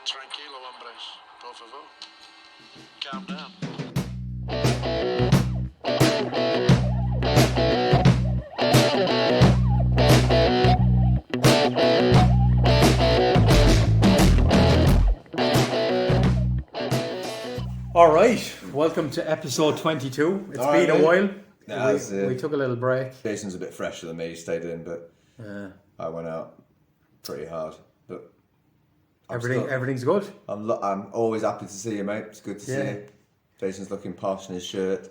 Tranquilo, hombres. Por favor. Calm down. All right, welcome to episode 22. It's been a while. We took a little break. Jason's a bit fresher than me. He stayed in, but I went out pretty hard. But Everything's good. I'm always happy to see you, mate. It's good to see you. Jason's looking posh in his shirt.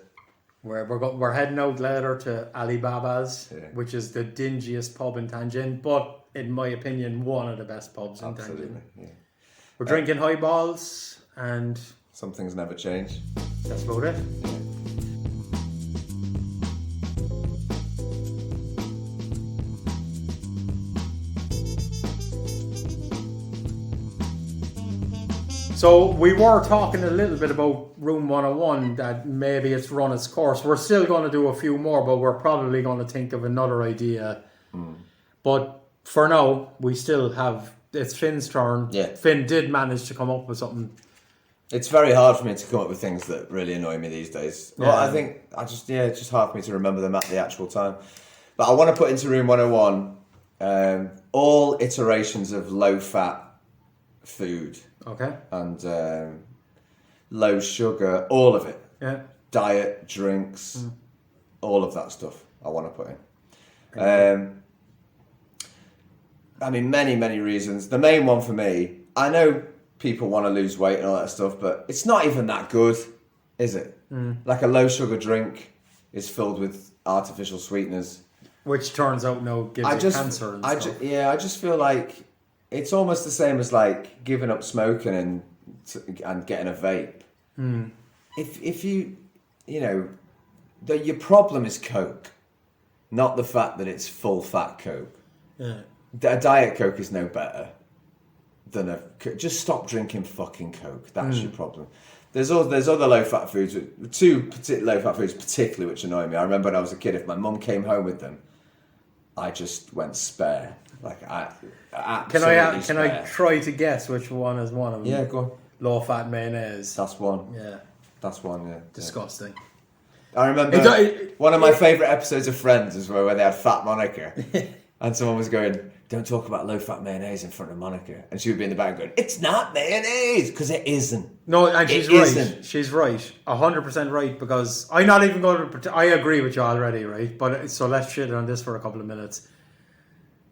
We're heading out later to Alibaba's, which is the dingiest pub in Tianjin, but in my opinion, one of the best pubs in Tianjin. Yeah. We're drinking highballs and some things never change. That's about it. So we were talking a little bit about Room 101, that maybe it's run its course. We're still going to do a few more, but we're probably going to think of another idea. But for now, we still have, it's Finn's turn. Yeah. Finn did manage to come up with something. It's very hard for me to come up with things that really annoy me these days. Yeah. Well, I think it's just hard for me to remember them at the actual time. But I want to put into Room 101 all iterations of low-fat food. Okay. And low sugar, all of it. Yeah. Diet, drinks, all of that stuff I want to put in. I mean, many reasons. The main one for me, I know people want to lose weight and all that stuff, but it's not even that good, is it? Like a low sugar drink is filled with artificial sweeteners, which turns out gives you cancer and stuff. I just feel like it's almost the same as like giving up smoking and getting a vape. If you your problem is Coke, not the fact that it's full fat Coke. Yeah. A Diet Coke is no better than just stop drinking fucking Coke. That's your problem. There's other low fat foods, two low fat foods particularly which annoy me. I remember when I was a kid, if my mum came home with them, I just went spare. Like Can I try to guess which one is one of them? Yeah, go on. Low fat mayonnaise. That's one. Yeah. That's one. Yeah. Disgusting. I remember one of my favourite episodes of Friends is where they had Fat Monica, and someone was going, "Don't talk about low fat mayonnaise in front of Monica," and she would be in the back going, "It's not mayonnaise," because it isn't. No, and she's right. She's right, 100% right. Because I'm not even going to. I agree with you already, right? But so let's shit on this for a couple of minutes.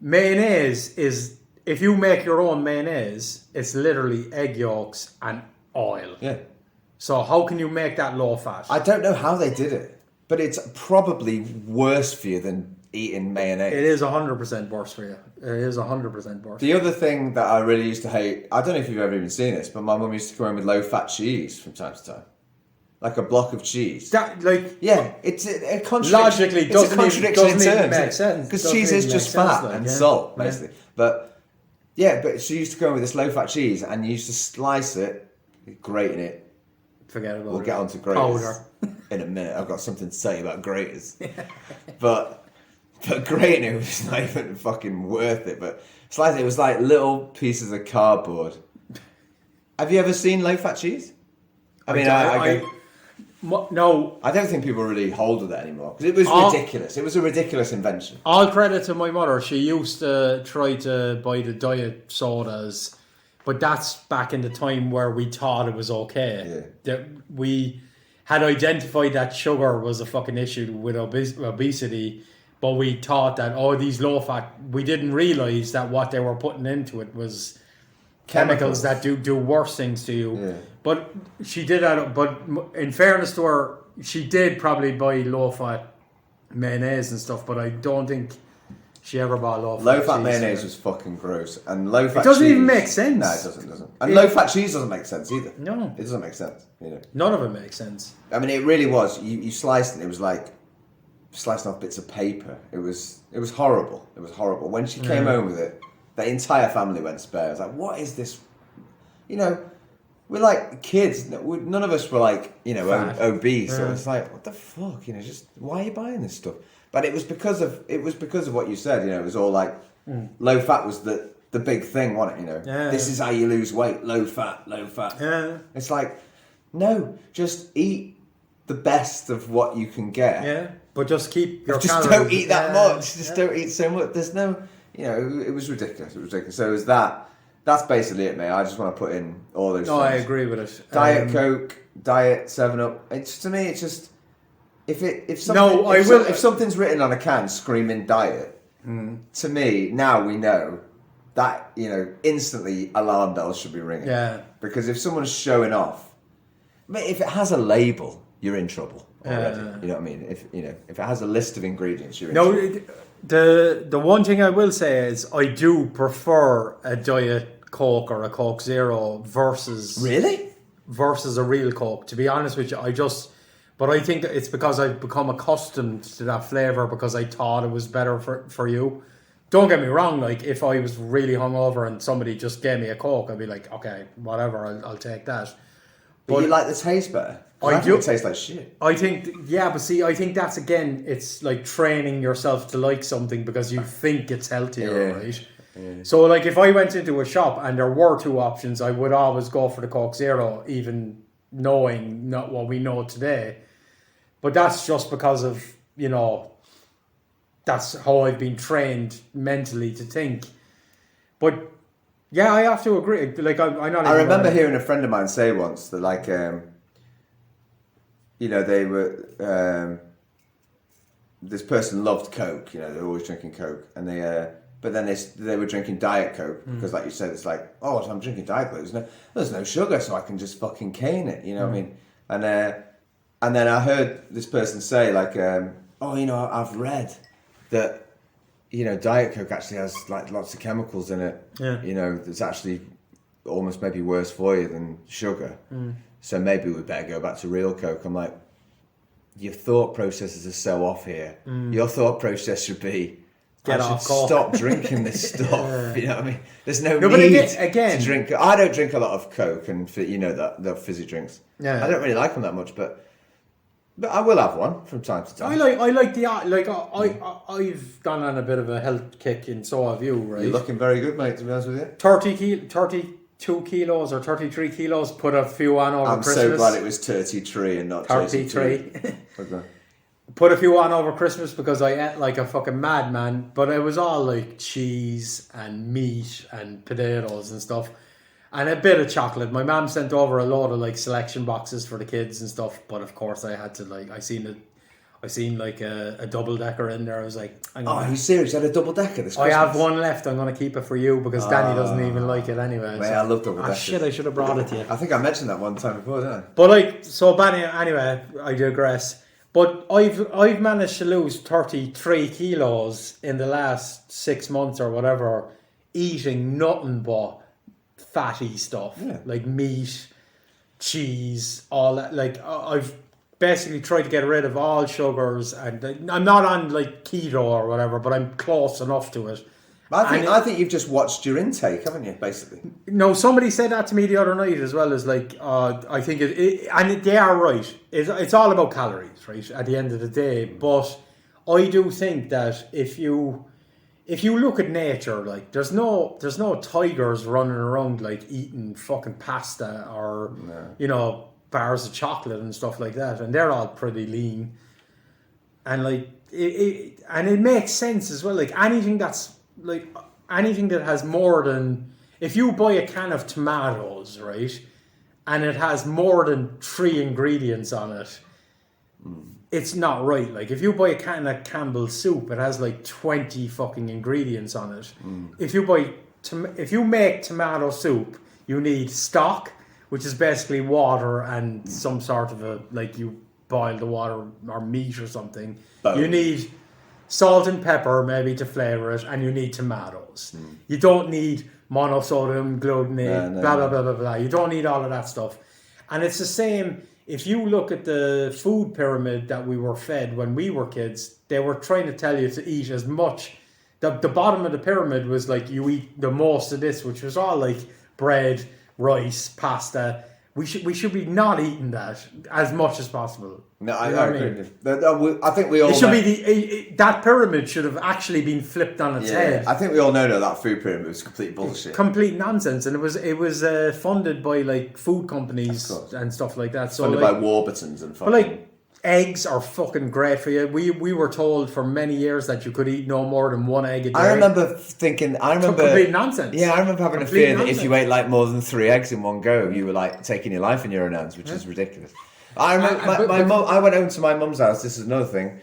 Mayonnaise is, if you make your own mayonnaise, it's literally egg yolks and oil. Yeah. So how can you make that low fat? I don't know how they did it, but it's probably worse for you than eating mayonnaise. It is 100% worse for you. It is 100% worse. The other thing that I really used to hate, I don't know if you've ever even seen this, but my mum used to come in with low fat cheese from time to time. Like a block of cheese. It contradicts. Logically, it's a contradiction in terms. Make sense. Because cheese is just fat and salt, basically. But she used to go in with this low fat cheese and you used to slice it, grating it. Forget about it. We'll get on to graters in a minute. I've got something to say about graters. But grating it was not even fucking worth it. But slicing it was like little pieces of cardboard. Have you ever seen low fat cheese? No. I don't think people really hold with it anymore. Because it was ridiculous. It was a ridiculous invention. All credit to my mother. She used to try to buy the diet sodas. But that's back in the time where we thought it was okay. Yeah. That we had identified that sugar was a fucking issue with obesity. But we thought that, these low fat, we didn't realise that what they were putting into it was chemicals that do worse things to you. Yeah. But she did that. But in fairness to her, she did probably buy low fat mayonnaise and stuff. But I don't think she ever bought low fat. Low fat mayonnaise was fucking gross, and low fat. It doesn't cheese, even make sense. No, it doesn't. And low fat cheese doesn't make sense either. No, it doesn't make sense. None of it makes sense. I mean, it really was. You sliced it. It was like slicing off bits of paper. It was horrible. It was horrible. When she came home with it, the entire family went spare. I was like, what is this? We're like kids. None of us were like, obese. So it's like, what the fuck? Just why are you buying this stuff? But it was because of what you said. It was all like low fat was that the big thing, wasn't it? You know, Yeah. this is how you lose weight: low fat, low fat. Yeah. It's like, no, just eat the best of what you can get. Yeah, but just keep your Just calories. don't eat that much. Just Yeah. don't eat so much. There's no, it was ridiculous. It was ridiculous. So it was that. That's basically it, mate. I just want to put in all those. No, I things. agree with it. Diet Coke, Diet 7-Up. It's to me, it's just if something's written on a can screaming diet, to me now we know that instantly alarm bells should be ringing. Yeah. Because if someone's showing off, mate, if it has a label, you're in trouble already. You know what I mean? If it has a list of ingredients, you're in trouble. The one thing I will say is I do prefer a Diet Coke or a Coke Zero versus a real Coke. To be honest with you, but I think it's because I've become accustomed to that flavour because I thought it was better for you. Don't get me wrong, like if I was really hungover and somebody just gave me a Coke, I'd be like, okay, whatever, I'll take that. But you like the taste better? I do. It tastes like shit. I think, but see, I think that's again, it's like training yourself to like something because you think it's healthier, right? Yeah. So like if I went into a shop and there were two options, I would always go for the Coke Zero, even knowing not what we know today. But that's just because of, that's how I've been trained mentally to think. But yeah, I have to agree. Like I remember hearing a friend of mine say once that like, they were, this person loved Coke, they were always drinking Coke and but then they were drinking Diet Coke because like you said, it's like, oh, so I'm drinking Diet Coke. There's no sugar, so I can just fucking cane it, you know what I mean? And then I heard this person say like, I've read that, Diet Coke actually has like lots of chemicals in it. Yeah. That's actually almost maybe worse for you than sugar. So maybe we better go back to real Coke. I'm like, your thought processes are so off here. Your thought process should be, get I off should Coke. stop drinking this stuff. You know what I mean? There's no but need again, to drink. I don't drink a lot of Coke and the fizzy drinks. Yeah. I don't really like them that much, but I will have one from time to time. I've gone on a bit of a health kick, and so have you, right? You're looking very good, mate. To be honest with you, 32 kilos or 33 kilos. Put a few on over Christmas. I'm so glad it was 33 and not 33. Okay. Put a few on over Christmas because I ate like a fucking madman. But it was all like cheese and meat and potatoes and stuff. And a bit of chocolate. My mum sent over a load of like selection boxes for the kids and stuff. But of course I had to I seen like a double decker in there. I was like, are you serious? You had a double decker this Christmas? I have one left. I'm going to keep it for you because Danny doesn't even like it anyway. Mate, I love double deckers. Shit, I should have brought it to you. I think I mentioned that one time before, didn't I? But anyway, I digress. But I've managed to lose 33 kilos in the last 6 months or whatever, eating nothing but fatty stuff. Yeah. Like meat, cheese, all that. Like I've basically tried to get rid of all sugars, and I'm not on like keto or whatever, but I'm close enough to it. I think you've just watched your intake, haven't you? Basically. No, somebody said that to me the other night as well. As like, I think they are right. It's all about calories, right? At the end of the day, but I do think that if you look at nature, like there's no tigers running around like eating fucking pasta or bars of chocolate and stuff like that, and they're all pretty lean, and like it makes sense as well. Like anything that has more than, if you buy a can of tomatoes, right, and it has more than 3 ingredients on it, it's not right. Like if you buy a can of Campbell's soup, it has like 20 fucking ingredients on it. If you make tomato soup, you need stock, which is basically water and some sort of you boil the water or meat or something. Boom. You need salt and pepper maybe to flavour it, and you need tomatoes. You don't need monosodium glutamate, blah, blah, blah, blah, blah. You don't need all of that stuff. And it's the same, if you look at the food pyramid that we were fed when we were kids, they were trying to tell you to eat as much. The bottom of the pyramid was like you eat the most of this, which was all like bread, rice, pasta, We should be not eating that as much as possible. No, You I know what agree. mean? I think we all It should know, be that pyramid should have actually been flipped on its head. I think we all know that food pyramid was complete bullshit. Complete nonsense, and it was funded by like food companies and stuff like that. So Funded like, by Warburtons and fucking... but like eggs are fucking great for you. We were told for many years that you could eat no more than one egg a day. I remember complete nonsense. Yeah, I remember having a fear that if you ate like more than 3 eggs in one go, you were like taking your life in your own hands, which is ridiculous. I remember my mum. I went home to my mum's house. This is another thing,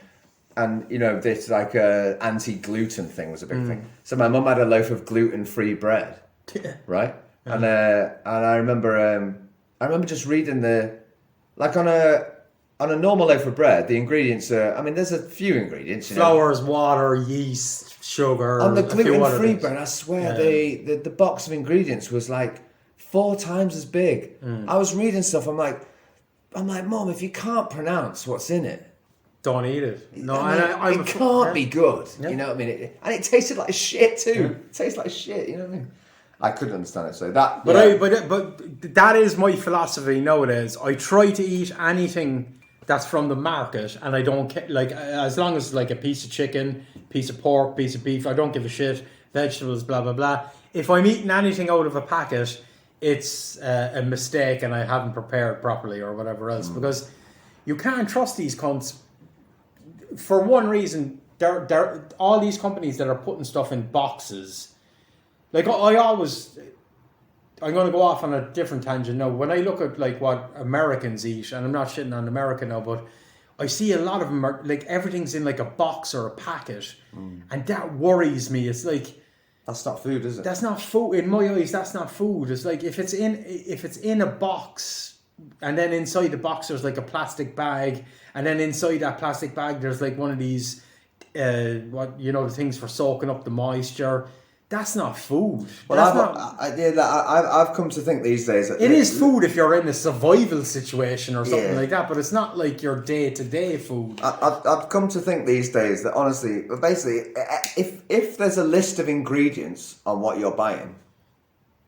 and you know this like anti-gluten thing was a big thing. So my mum had a loaf of gluten-free bread, right? And I remember just reading on a normal loaf of bread, the ingredients are... I mean, there's a few ingredients. Flours, water, yeast, sugar. On the gluten-free bread, I swear, the box of ingredients was like 4 times as big. I was reading stuff, I'm like, Mum, if you can't pronounce what's in it... Don't eat it. No, it can't be good. Yeah. You know what I mean? And it tasted like shit too. Yeah. It tastes like shit, you know what I mean? I couldn't understand it. So that... But that is my philosophy nowadays. I try to eat anything... that's from the market, and I don't like as long as like a piece of chicken, piece of pork, piece of beef. I don't give a shit. Vegetables, blah blah blah. If I'm eating anything out of a packet, it's a mistake, and I haven't prepared properly or whatever else. Because you can't trust these cunts. For one reason, they're all these companies that are putting stuff in boxes. Like I'm going to go off on a different tangent now. When I look at like what Americans eat, and I'm not shitting on America now, but I see a lot of them are, like everything's in like a box or a packet, and that worries me. It's like that's not food, is it? That's not food in my eyes. That's not food. It's like if it's in a box, and then inside the box there's like a plastic bag, and then inside that plastic bag there's like one of these the things for soaking up the moisture. That's not food. Well, I've come to think these days that it is food if you're in a survival situation or something like that, but it's not like your day-to-day food. I've come to think these days that honestly, basically, if there's a list of ingredients on what you're buying,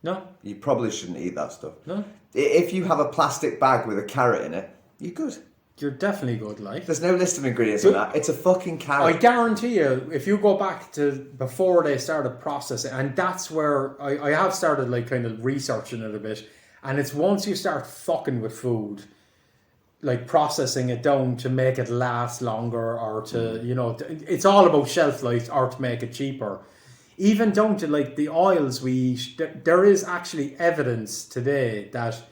no, you probably shouldn't eat that stuff. No, if you have a plastic bag with a carrot in it, you're good. You're definitely good, like. There's no list of ingredients in that. It's a fucking carrot. I guarantee you, if you go back to before they started processing, and that's where I have started like kind of researching it a bit, and it's once you start fucking with food, like processing it down to make it last longer or to, it's all about shelf life or to make it cheaper. Even down to like the oils we eat, there is actually evidence today that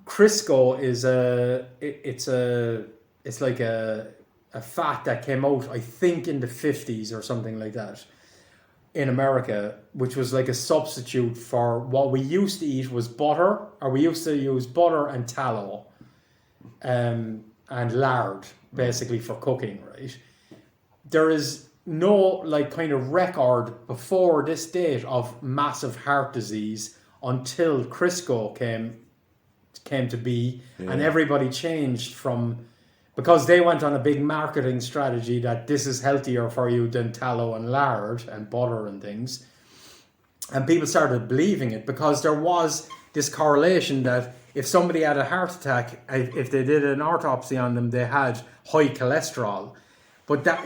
Crisco is it's like a fat that came out, I think, in the 50s or something like that in America, which was like a substitute for what we used to eat was butter, or we used to use butter and tallow and lard basically for cooking, right? There is no like kind of record before this date of massive heart disease until Crisco came to be, and everybody changed from, because they went on a big marketing strategy that this is healthier for you than tallow and lard and butter and things, and people started believing it because there was this correlation that if somebody had a heart attack, if they did an autopsy on them, they had high cholesterol, but that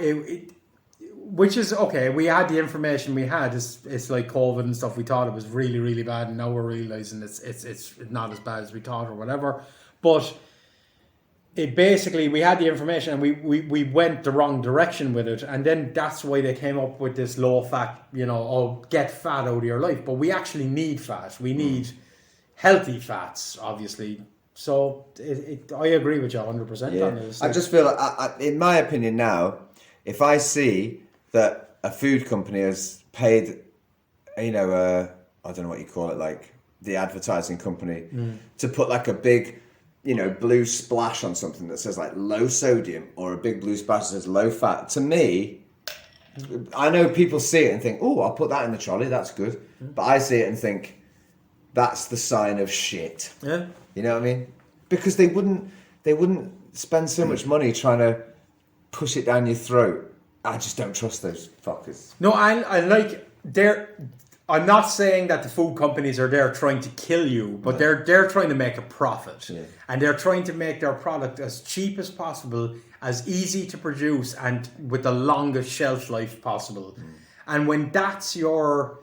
which is okay. We had the information we had. It's like COVID and stuff. We thought it was really, really bad, and now we're realizing it's not as bad as we thought or whatever. But it basically, we had the information and we went the wrong direction with it, and then that's why they came up with this low fat. Get fat out of your life. But we actually need fat. We need healthy fats, obviously. So I agree with you 100% on this. I just feel like, in my opinion now, if I see that a food company has paid, I don't know what you call it, like the advertising company, to put like a big, blue splash on something that says like low sodium, or a big blue splash that says low fat. To me, I know people see it and think, oh, I'll put that in the trolley, that's good. But I see it and think, that's the sign of shit. Yeah. You know what I mean? Because they wouldn't spend so much money trying to push it down your throat. I just don't trust those fuckers. No, I like I'm not saying that the food companies are there trying to kill you, but they're trying to make a profit. Yeah. And they're trying to make their product as cheap as possible, as easy to produce, and with the longest shelf life possible. And when that's your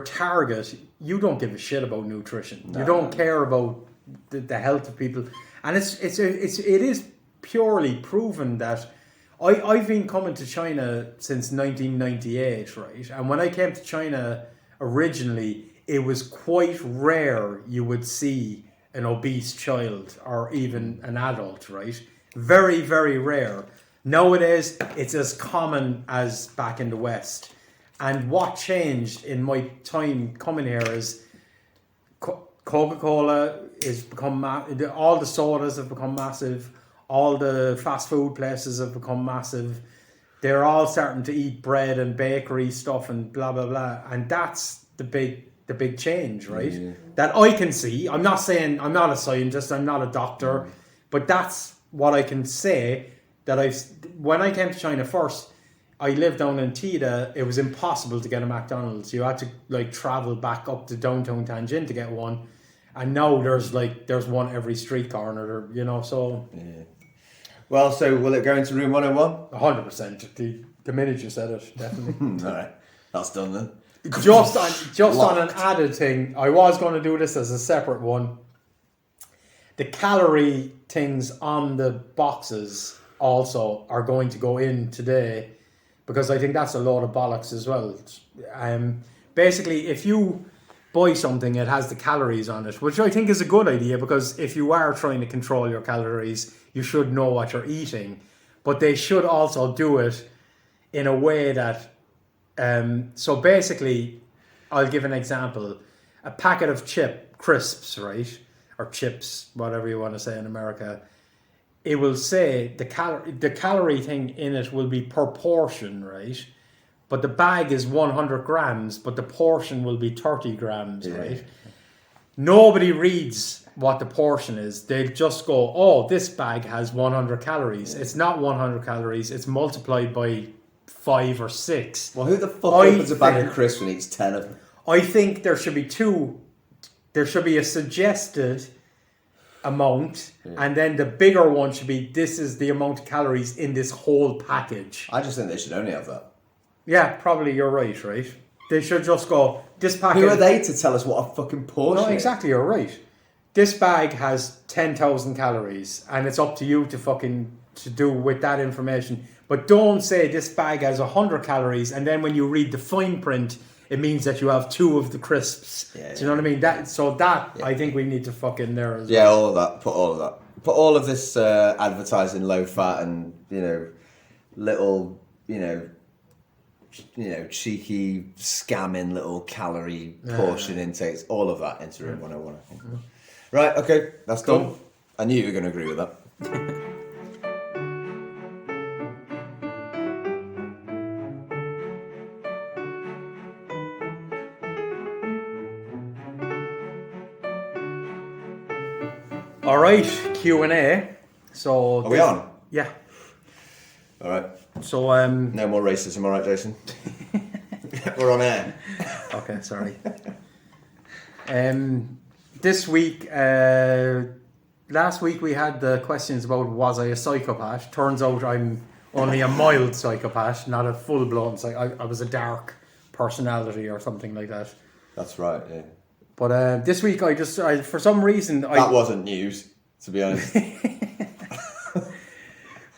target, you don't give a shit about nutrition. You don't care about the health of people. And it is purely proven that I've been coming to China since 1998, right? And when I came to China originally, it was quite rare you would see an obese child or even an adult, right? Very, very rare. Nowadays, it's as common as back in the West. And what changed in my time coming here is Coca-Cola is become all the sodas have become massive. All the fast food places have become massive. They're all starting to eat bread and bakery stuff and blah blah blah. And that's the big change, right? Yeah. That I can see. I'm not saying I'm not a scientist. I'm not a doctor, but that's what I can say. That when I came to China first, I lived down in Tida. It was impossible to get a McDonald's. You had to like travel back up to downtown Tianjin to get one. And now there's one every street corner, you know. So yeah. Well, so will it go into room 101? 100%. The minute you said it, definitely. All right, that's done then. Just on an added thing, I was going to do this as a separate one. The calorie things on the boxes also are going to go in today, because I think that's a load of bollocks as well. Basically, if you buy something, it has the calories on it, which I think is a good idea, because if you are trying to control your calories, you should know what you're eating. But they should also do it in a way that... so basically, I'll give an example. A packet of crisps, right? Or chips, whatever you want to say in America. It will say the calorie thing in it will be per portion, right? But the bag is 100 grams, but the portion will be 30 grams, right? Nobody reads what the portion is. They just go, oh, this bag has 100 calories. It's not 100 calories. It's multiplied by 5 or 6. Well, who the fuck opens a bag of crisps and eats 10 of them? I think there should be two. There should be a suggested amount, and then the bigger one should be, this is the amount of calories in this whole package. I just think they should only have that. Yeah, probably you're right? They should just go, this packet... Who are they to tell us what a fucking portion is? No, exactly, you're right. This bag has 10,000 calories, and it's up to you to do with that information. But don't say this bag has 100 calories, and then when you read the fine print, it means that you have 2 of the crisps. Do you know what I mean? I think we need to fuck in there as well. Yeah, all of that. Put all of that. Put all of this advertising low fat and, little, cheeky scamming little calorie portion intakes, all of that into room 101, I think. Right, okay, that's done. I knew you were going to agree with that. All right, Q&A. So are we on? Yeah. All right. So no more racism, all right, Jason? We're on air. Okay, sorry. This week, last week we had the questions about was I a psychopath. Turns out I'm only a mild psychopath, not a full-blown psychopath. I was a dark personality or something like that. That's right, yeah. But this week I for some reason... That wasn't news, to be honest.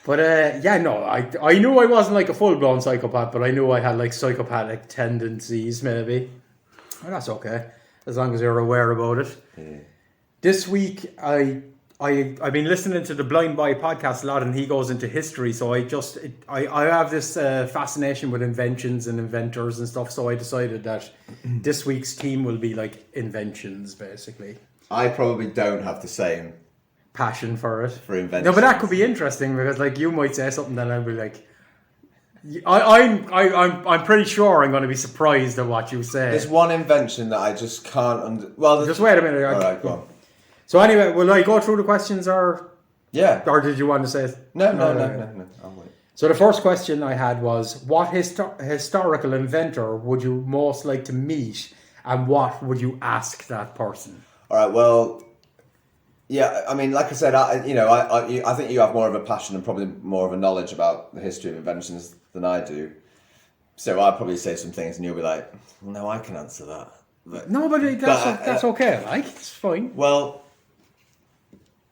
But I knew I wasn't like a full-blown psychopath, but I knew I had like psychopathic tendencies maybe. And that's okay, as long as you're aware about it. Yeah. This week I've been listening to the Blind Boy podcast a lot, and he goes into history, so I have this fascination with inventions and inventors and stuff, so I decided that this week's theme will be like inventions, basically. I probably don't have the same passion for it. For inventions. No, but that could be interesting, because like you might say something and I'll be like, I'm pretty sure I'm going to be surprised at what you say. There's one invention that I just can't just wait a minute. All right, go on. So anyway, will I go through the questions or? Yeah. Or did you want to say it? No. I'll wait. So the first question I had was, what historical inventor would you most like to meet? and what would you ask that person? All right, well, yeah, I mean, like I said, I think you have more of a passion and probably more of a knowledge about the history of inventions than I do. So I'll probably say some things and you'll be like, well, no, I can answer that. But that's okay, like, it's fine. Well,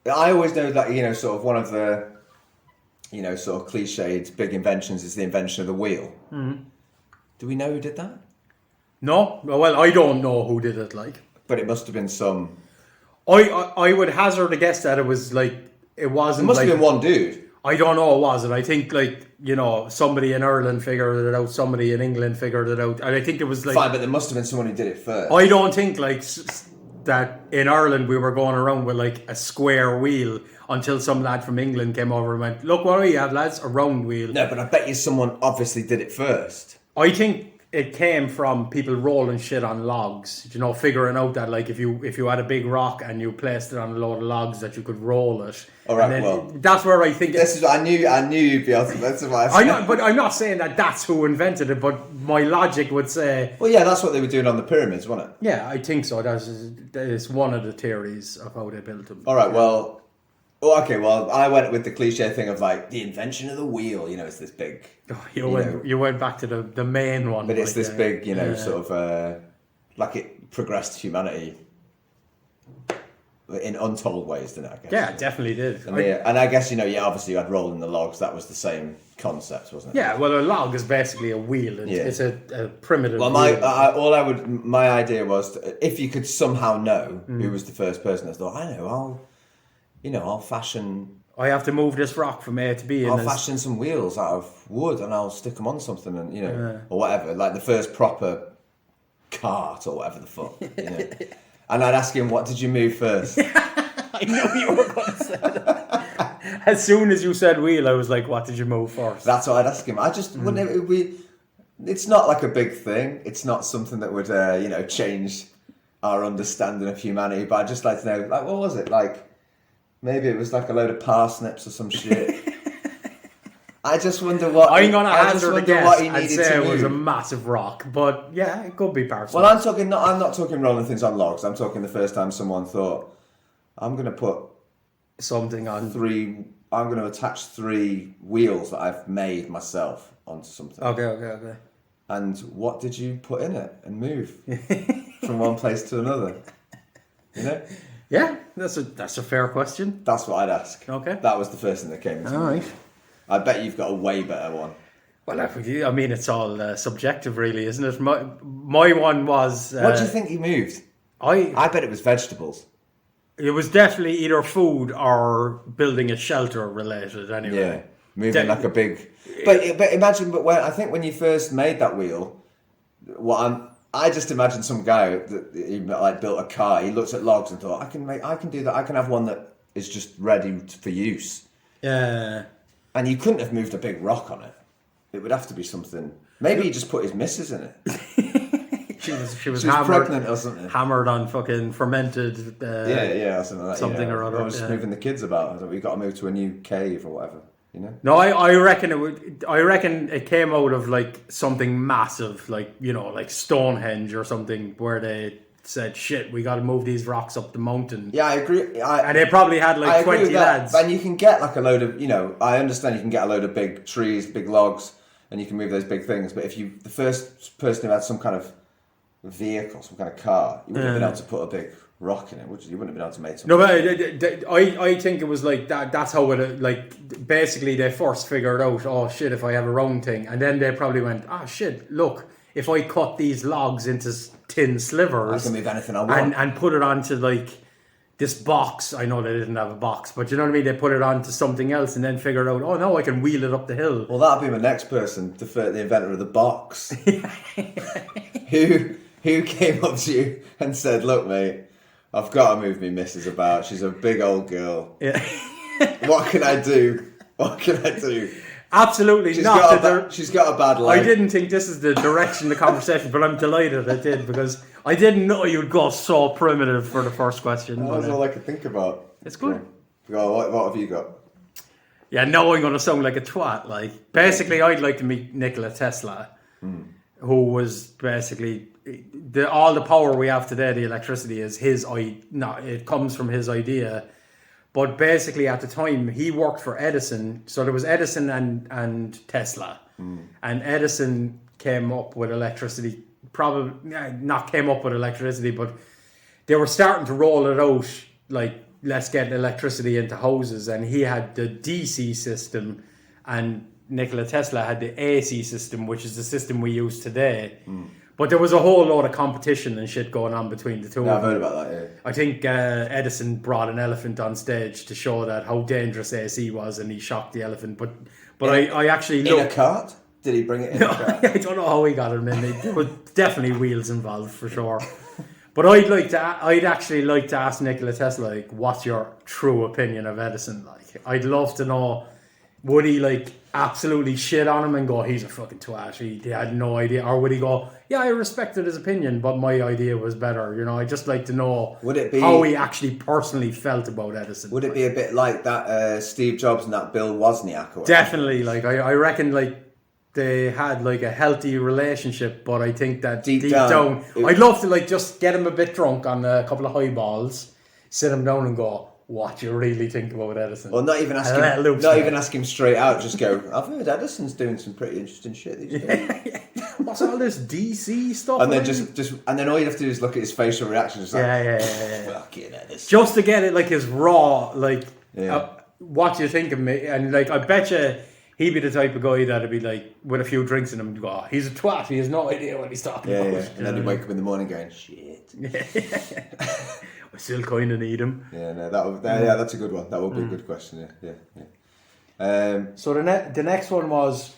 I always know that, sort of one of the, sort of cliched big inventions is the invention of the wheel. Mm-hmm. Do we know who did that? No, well, I don't know who did it, like. But it must have been some... I would hazard a guess that it was, like, it wasn't, It must like, have been one dude. I don't know what was it. I think, like, somebody in Ireland figured it out, somebody in England figured it out, and I think it was, like... Fine, but there must have been someone who did it first. I don't think, like, that in Ireland we were going around with, like, a square wheel until some lad from England came over and went, look what we have, lads, a round wheel. No, but I bet you someone obviously did it first. I think it came from people rolling shit on logs, figuring out that, like, if you had a big rock and you placed it on a load of logs, that you could roll it. All right, well, that's where I think this is. I knew you'd be able to. That's what I know, but I'm not saying that that's who invented it. But my logic would say, well, yeah, that's what they were doing on the pyramids, wasn't it? Yeah, I think so. That is one of the theories of how they built them. All right, well, okay, well, I went with the cliche thing of, like, the invention of the wheel. It's this big. You went back to the main one, but it's this big, sort of like it progressed humanity in untold ways, didn't it? I guess. Yeah, it definitely did. And I guess obviously you had rolling the logs. That was the same concept, wasn't it? Yeah, well, a log is basically a wheel. It's a primitive. Well, my idea was if you could somehow know who was the first person that thought, I know, I'll fashion. I have to move this rock from A to B. I'll fashion some wheels out of wood and I'll stick them on something and or whatever, like the first proper cart or whatever the fuck, And I'd ask him, what did you move first? I know you were going to say that. As soon as you said wheel, I was like, what did you move first? That's what I'd ask him. I just wouldn't. It's not like a big thing. It's not something that would change our understanding of humanity. But I'd just like to know, like, what was it like? Maybe it was like a load of parsnips or some shit. I just wonder what... I'm going to hazard a guess and say it was a move. massive rock. But yeah, it could be parsnips. Well, I'm not talking rolling things on logs. I'm talking the first time someone thought, I'm going to put... something on... I'm going to attach 3 wheels that I've made myself onto something. Okay. And what did you put in it and move from one place to another? Yeah, that's a fair question. That's what I'd ask. Okay. That was the first thing that came to me. All right. I bet you've got a way better one. Well, I mean, it's all subjective, really, isn't it? My one was... what do you think he moved? I bet it was vegetables. It was definitely either food or building a shelter related, anyway. Yeah, moving like a big... But imagine, I think when you first made that wheel, I just imagined some guy that he like built a car. He looked at logs and thought, I can do that. I can have one that is just ready for use. Yeah. And you couldn't have moved a big rock on it. It would have to be something. Maybe he just put his missus in it. she was pregnant or something. Hammered on fucking fermented. Something like that. Something or other. I was moving the kids about. I thought we got to move to a new cave or whatever. No, I reckon I reckon it came out of like something massive, like like Stonehenge or something, where they said, "Shit, we got to move these rocks up the mountain." Yeah, I agree. And they probably had like 20 lads. And you can get like a load of, I understand you can get a load of big trees, big logs, and you can move those big things. But if the first person who had some kind of vehicle, some kind of car, you wouldn't have been able to put a big rock in it, would you? You wouldn't have been able to make something. No, but I think it was like that. That's how it, like, basically they first figured out, oh shit, if I have a round thing, and then they probably went, shit, look, if I cut these logs into tin slivers, I can move anything I want, and put it onto like this box. I know they didn't have a box, but you know what I mean. They put it onto something else, and then figured out, oh no, I can wheel it up the hill. Well, that'll be the next person, the inventor of the box, who came up to you and said, "Look, mate, I've got to move me missus about. She's a big old girl. Yeah. What can I do? What can I do?" Absolutely she's not. She's got a bad leg. I didn't think this is the direction of the conversation, but I'm delighted I did, because I didn't know you'd go so primitive for the first question. That was all I could think about. It's good. What have you got? Yeah, now I'm going to sound like a twat. Like, basically, I'd like to meet Nikola Tesla, who was basically... all the power we have today, the electricity, is it comes from his idea. But basically, at the time, he worked for Edison. So there was Edison and Tesla. And Edison came up with electricity, probably not came up with electricity, but they were starting to roll it out, like, let's get electricity into houses. And he had the DC system, and Nikola Tesla had the AC system, which is the system we use today. But there was a whole lot of competition and shit going on between the two. Yeah, I've heard about that, yeah. I think Edison brought an elephant on stage to show that how dangerous AC was, and he shocked the elephant. But I actually in a cart? Did he bring it in a cart? I don't know how he got him in. There were definitely wheels involved for sure. But I'd actually like to ask Nikola Tesla, like, what's your true opinion of Edison? Like, I'd love to know, would he like absolutely shit on him and go, he's a fucking twat, he had no idea, or would he go, yeah, I respected his opinion, but my idea was better? You know, I'd just like to know how he actually personally felt about Edison. Would it be a bit like that Steve Jobs and that Bill Wozniak? Definitely. Like, I reckon, like, they had like a healthy relationship, but I think that deep down I'd love to like just get him a bit drunk on a couple of highballs, sit him down and go, what do you really think about Edison? Or not even ask him straight out, just go, I've heard Edison's doing some pretty interesting shit these days. What's all this DC stuff? And then and then all you have to do is look at his facial reaction, just like, fucking Edison. Just to get it like his raw, like, what do you think of me? And like, I bet you he'd be the type of guy that'd be like, with a few drinks in him, go, oh, he's a twat, he has no idea what he's talking about. Yeah. And then he'd wake up in the morning going, shit. I still kind of need him. Yeah, no, that's a good one. That would be a good question. Yeah. So the next one was,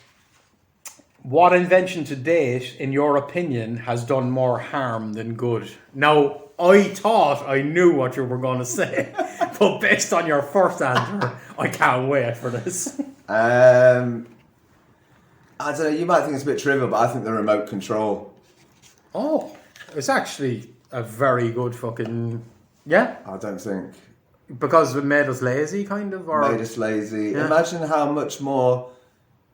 what invention to date, in your opinion, has done more harm than good? Now, I thought I knew what you were going to say, but based on your first answer, I can't wait for this. I don't know. You might think it's a bit trivial, but I think the remote control. Oh, it's actually a very good fucking. Yeah? I don't think. Because it made us lazy, kind of? Or? Made us lazy. Yeah. Imagine how much more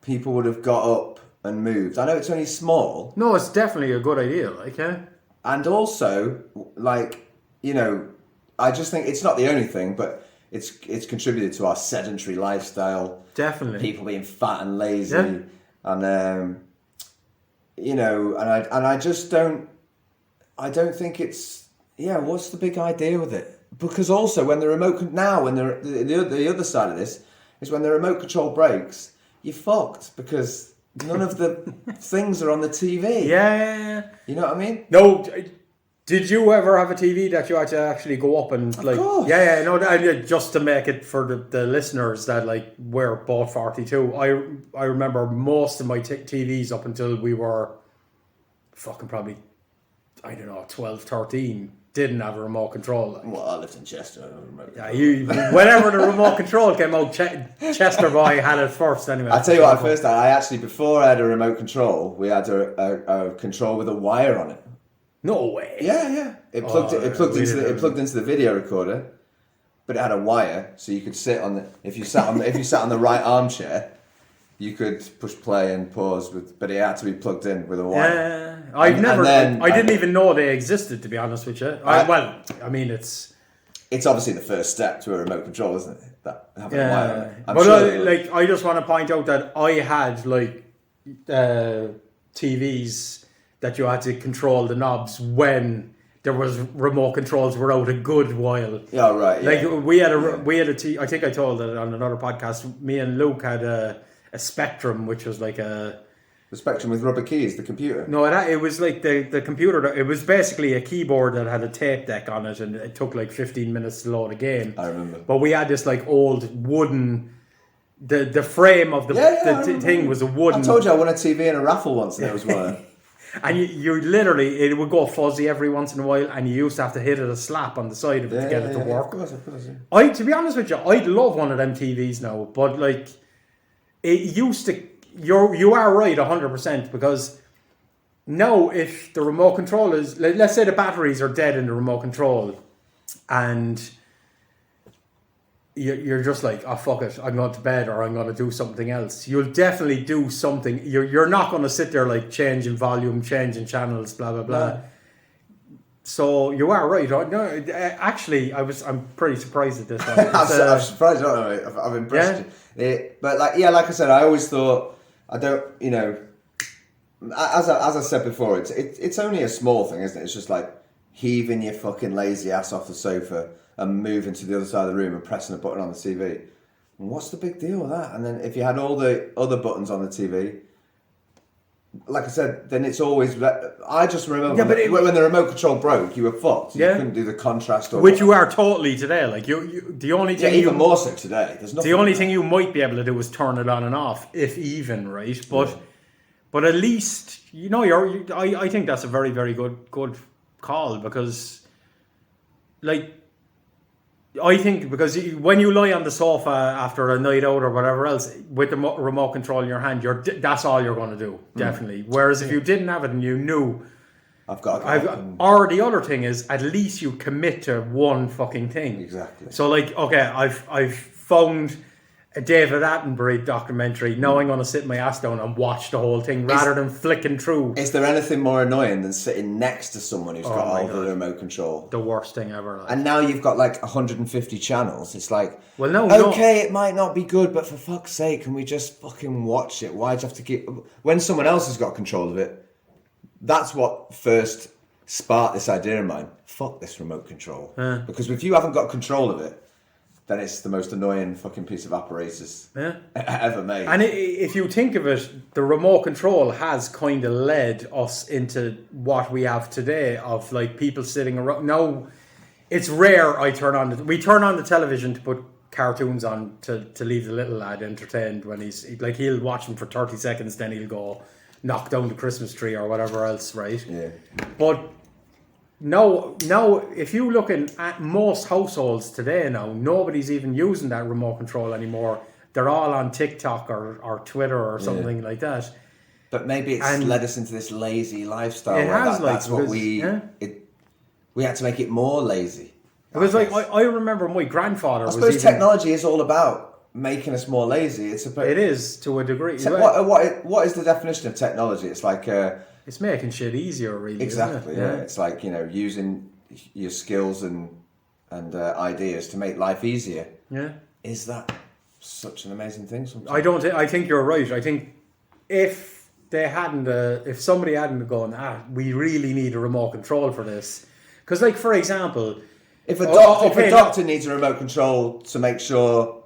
people would have got up and moved. I know it's only small. No, it's definitely a good idea, like, yeah. And also, like, you know, I just think it's not the only thing, but it's contributed to our sedentary lifestyle. Definitely. People being fat and lazy. Yeah. And, you know, and I just don't... I don't think it's... Yeah, what's the big idea with it? Because also, when the the other side of this is when the remote control breaks, you're fucked because none of the things are on the TV. Yeah. You know what I mean? No, did you ever have a TV that you had to actually go up and like? Of course. Yeah. No, just to make it for the listeners that like we're both 42. I remember most of my TVs up until we were fucking probably, I don't know, 12, 13. Didn't have a remote control. Like. Well, I lived in Chester. Whenever the remote control came out, Chester boy had it first anyway. I tell you what, I actually, before I had a remote control, we had a control with a wire on it. No way. Yeah. It plugged into the video recorder, but it had a wire, so you could sit on the. If you sat on the right armchair, you could push play and pause but it had to be plugged in with a wire. Yeah, I didn't even know they existed, to be honest with you. It's obviously the first step to a remote control, isn't it? That having a wire on it. I just want to point out that I had like TVs that you had to control the knobs when there was remote controls were out a good while. Yeah, right. Yeah. Like we had a I think I told it on another podcast. Me and Luke had a Spectrum, which was like the Spectrum with rubber keys, the computer. No, it was like the computer. It was basically a keyboard that had a tape deck on it, and it took like 15 minutes to load a game. I remember. But we had this like old wooden. The frame of the thing was a wooden. I told you I won a TV in a raffle once, and there was one. And you literally, it would go fuzzy every once in a while, and you used to have to hit it a slap on the side of it to get it to work. Of course. Yeah. To be honest with you, I'd love one of them TVs now, but like. It used to. You are right 100%, because now if the remote control is, let's say the batteries are dead in the remote control, and you're just like, oh fuck it, I'm going to bed or I'm going to do something else. You'll definitely do something. You're not going to sit there like changing volume, changing channels, blah blah blah. No. So you are right. No, actually, I'm pretty surprised at this one. I'm surprised. I've impressed you. But like I said, I always thought I don't. As I said before, it's only a small thing, isn't it? It's just like heaving your fucking lazy ass off the sofa and moving to the other side of the room and pressing a button on the TV. And what's the big deal with that? And then if you had all the other buttons on the TV, like I said, then it's always... I just remember when the remote control broke, you were fucked. You couldn't do the contrast or... Which you are totally today. Like the only thing... even more so today. There's nothing... The only thing you might be able to do is turn it on and off, if even, right? But at least, I think that's a very, very good call because, like... I think because when you lie on the sofa after a night out or whatever else with the remote control in your hand, that's all you're going to do, definitely. Whereas if you didn't have it and you knew, or the other thing is, at least you commit to one fucking thing. Exactly. So like, okay, I've found a David Attenborough documentary. Now I'm going to sit my ass down and watch the whole thing rather than flicking through. Is there anything more annoying than sitting next to someone who's got all the remote control? The worst thing ever. Like. And now you've got like 150 channels. It's like, well, no. It might not be good, but for fuck's sake, can we just fucking watch it? Why do you have to keep... When someone else has got control of it, that's what first sparked this idea in mine. Fuck this remote control. Because if you haven't got control of it, then it's the most annoying fucking piece of apparatus ever made. And if you think of it, the remote control has kind of led us into what we have today of like people sitting around. Now, it's rare we turn on the television to put cartoons on to leave the little lad entertained when he'll watch them for 30 seconds, then he'll go knock down the Christmas tree or whatever else, right? Yeah. But No, if you look at most households today now, nobody's even using that remote control anymore. They're all on TikTok or Twitter or something like that. But maybe it's led us into this lazy lifestyle. It has, that's what we had to make it more lazy. Because I remember my grandfather. I suppose technology is all about making us more lazy. It is to a degree. What is the definition of technology? It's like it's making shit easier, really. Exactly. Isn't it? Yeah. It's like using your skills and ideas to make life easier. Yeah. Is that such an amazing thing? Sometimes? I think you're right. I think if somebody hadn't gone, we really need a remote control for this, because like for example. If a doctor needs a remote control to make sure,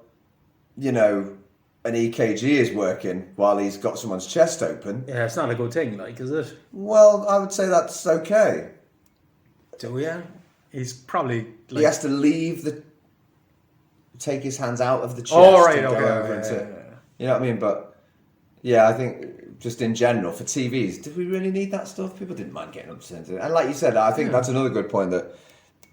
an EKG is working while he's got someone's chest open... Yeah, it's not a good thing, like, is it? Well, I would say that's okay. So, yeah. He's probably... He has to take his hands out of the chest and go over into... You know what I mean? But, yeah, I think just in general, for TVs, did we really need that stuff? People didn't mind getting up to it. And like you said, I think that's another good point that...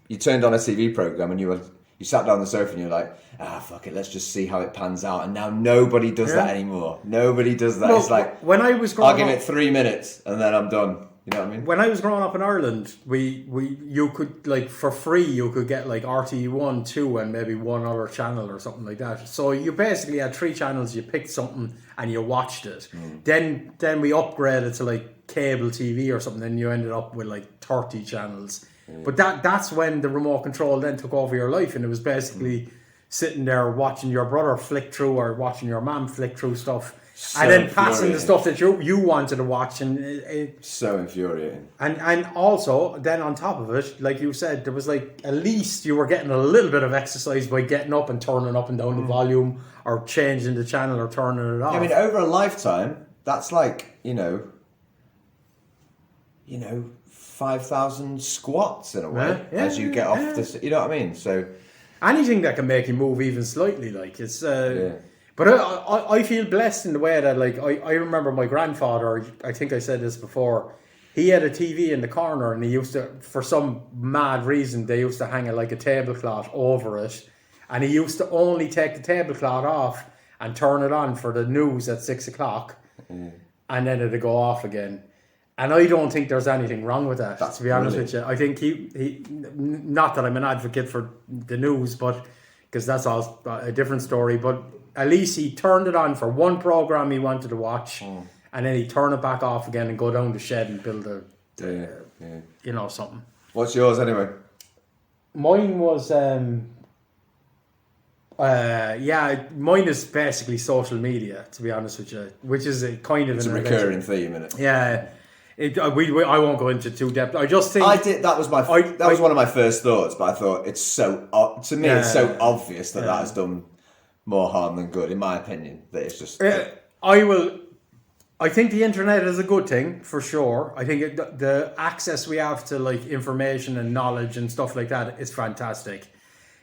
You turned on a TV program and you sat down on the sofa and you're like, fuck it, let's just see how it pans out. And now nobody does that anymore. Nobody does that. Well, it's like, when I was growing I'll give it 3 minutes and then I'm done. You know what I mean? When I was growing up in Ireland, you could, like, for free, you could get like RTE1, 2 and maybe one other channel or something like that. So you basically had 3 channels, you picked something and you watched it. Then we upgraded to like cable TV or something, and you ended up with like 30 channels. But that's when the remote control then took over your life, and it was basically sitting there watching your brother flick through or watching your mom flick through stuff, and then passing the stuff that you wanted to watch, and so infuriating. And also then on top of it, like you said, there was like at least you were getting a little bit of exercise by getting up and turning up and down the volume or changing the channel or turning it off. I mean, over a lifetime, that's like 5,000 squats in a way as you get off this. You know what I mean? So anything that can make you move even slightly, like it's. But I feel blessed in the way that, like, I remember my grandfather. I think I said this before. He had a TV in the corner, and he used to, for some mad reason, they used to hang it like a tablecloth over it, and he used to only take the tablecloth off and turn it on for the news at 6:00, and then it'd go off again. And I don't think there's anything wrong with that, to be honest with you. I think he not that I'm an advocate for the news, but because that's all a different story. But at least he turned it on for one program he wanted to watch, and then he turned it back off again and go down the shed and build you know, something. What's yours anyway? Mine was mine is basically social media, to be honest with you, which is a kind of it's a recurring theme, isn't it? Yeah. I won't go into too depth. I just think that was one of my first thoughts, but I thought it's so to me it's so obvious that has done more harm than good, in my opinion. That it's just I think the internet is a good thing for sure. I think the access we have to like information and knowledge and stuff like that is fantastic.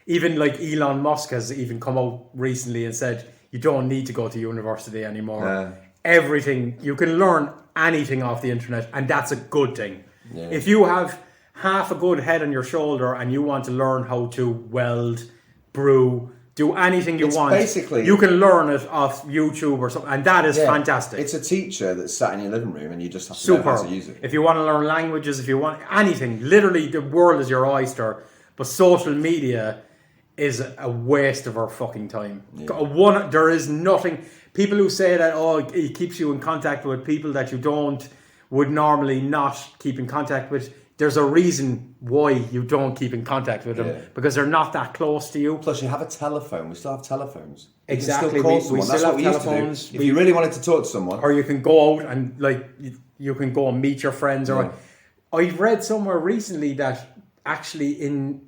Even like Elon Musk has even come out recently and said you don't need to go to university anymore. Yeah. Everything you can learn anything off the internet, and that's a good thing. Yeah. If you have half a good head on your shoulder and you want to learn how to weld, brew, do anything you want, basically, you can learn it off YouTube or something, and that is fantastic. It's a teacher that's sat in your living room and you just have to know how to use it. If you want to learn languages, if you want anything, literally the world is your oyster. But social media is a waste of our fucking time. Yeah. There is nothing. People who say that, it keeps you in contact with people that you would normally not keep in contact with. There's a reason why you don't keep in contact with them, because they're not that close to you. Plus, you have a telephone. We still have telephones. Exactly. You can still call someone. That's what we used to do. If you really wanted to talk to someone, or you can go out and you can go and meet your friends. Or I read somewhere recently that actually in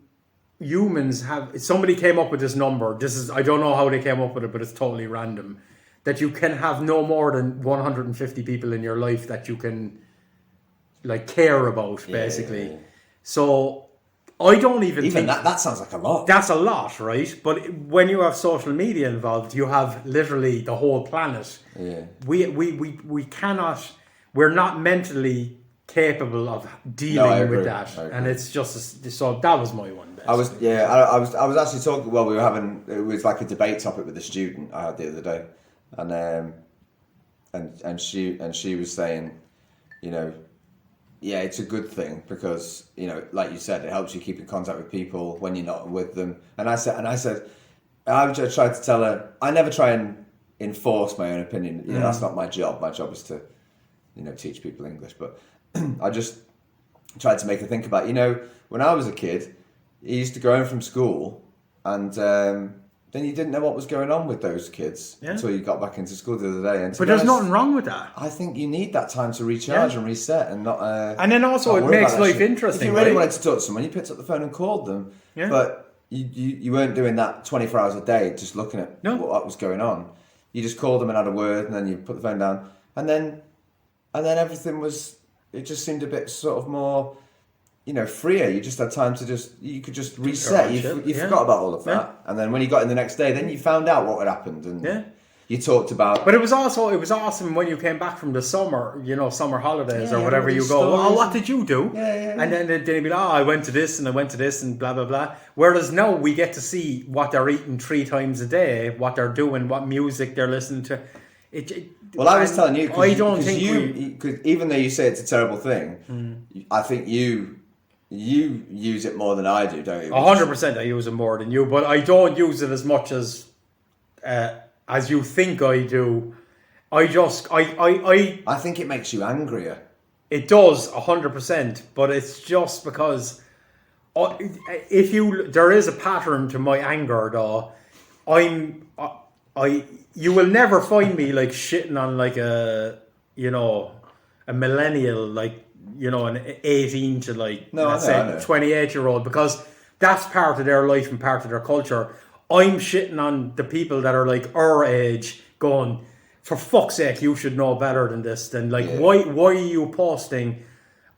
humans somebody came up with this number. I don't know how they came up with it, but it's totally random. That you can have no more than 150 people in your life that you can care about, basically. Yeah. So I don't even think that sounds like a lot. That's a lot, right? But when you have social media involved, you have literally the whole planet. Yeah. We cannot. We're not mentally capable of dealing with that, and it's just so that was my one. Basically. I was actually talking. Well, we were having it was like a debate topic with a student I had the other day, and she was saying, yeah, it's a good thing because, like you said, it helps you keep in contact with people when you're not with them. And I said, I tried to tell her, I never try and enforce my own opinion. That's not my job. My job is to, teach people English. But I just tried to make her think about, when I was a kid, you used to go home from school and then you didn't know what was going on with those kids until you got back into school the other day. But there's nothing wrong with that. I think you need that time to recharge and reset and not... and then also it makes life interesting. If you really wanted to talk to someone, you picked up the phone and called them. Yeah. But you weren't doing that 24 hours a day, just looking at what was going on. You just called them and had a word, and then you put the phone down. And then everything was... It just seemed a bit sort of more... freer. You just had time to you could just reset. You forgot about all of that. Yeah. And then when you got in the next day, then you found out what had happened and you talked about... But it was awesome when you came back from the summer, summer holidays or whatever you go, what did you do? Yeah. And then they'd be like, I went to this and I went to this and blah, blah, blah. Whereas now we get to see what they're eating 3 times a day, what they're doing, what music they're listening to. Well, I was telling you, because even though you say it's a terrible thing, I think you use it more than I do, don't you? 100% I use it more than you, but I don't use it as much as you think I do. I think it makes you angrier. It does, 100%, but it's just because there is a pattern to my anger, though. You will never find me shitting on a millennial, an 18 to let's say 28-year-old, because that's part of their life and part of their culture. I'm shitting on the people that are our age, going, for fuck's sake, you should know better than this. Why are you posting?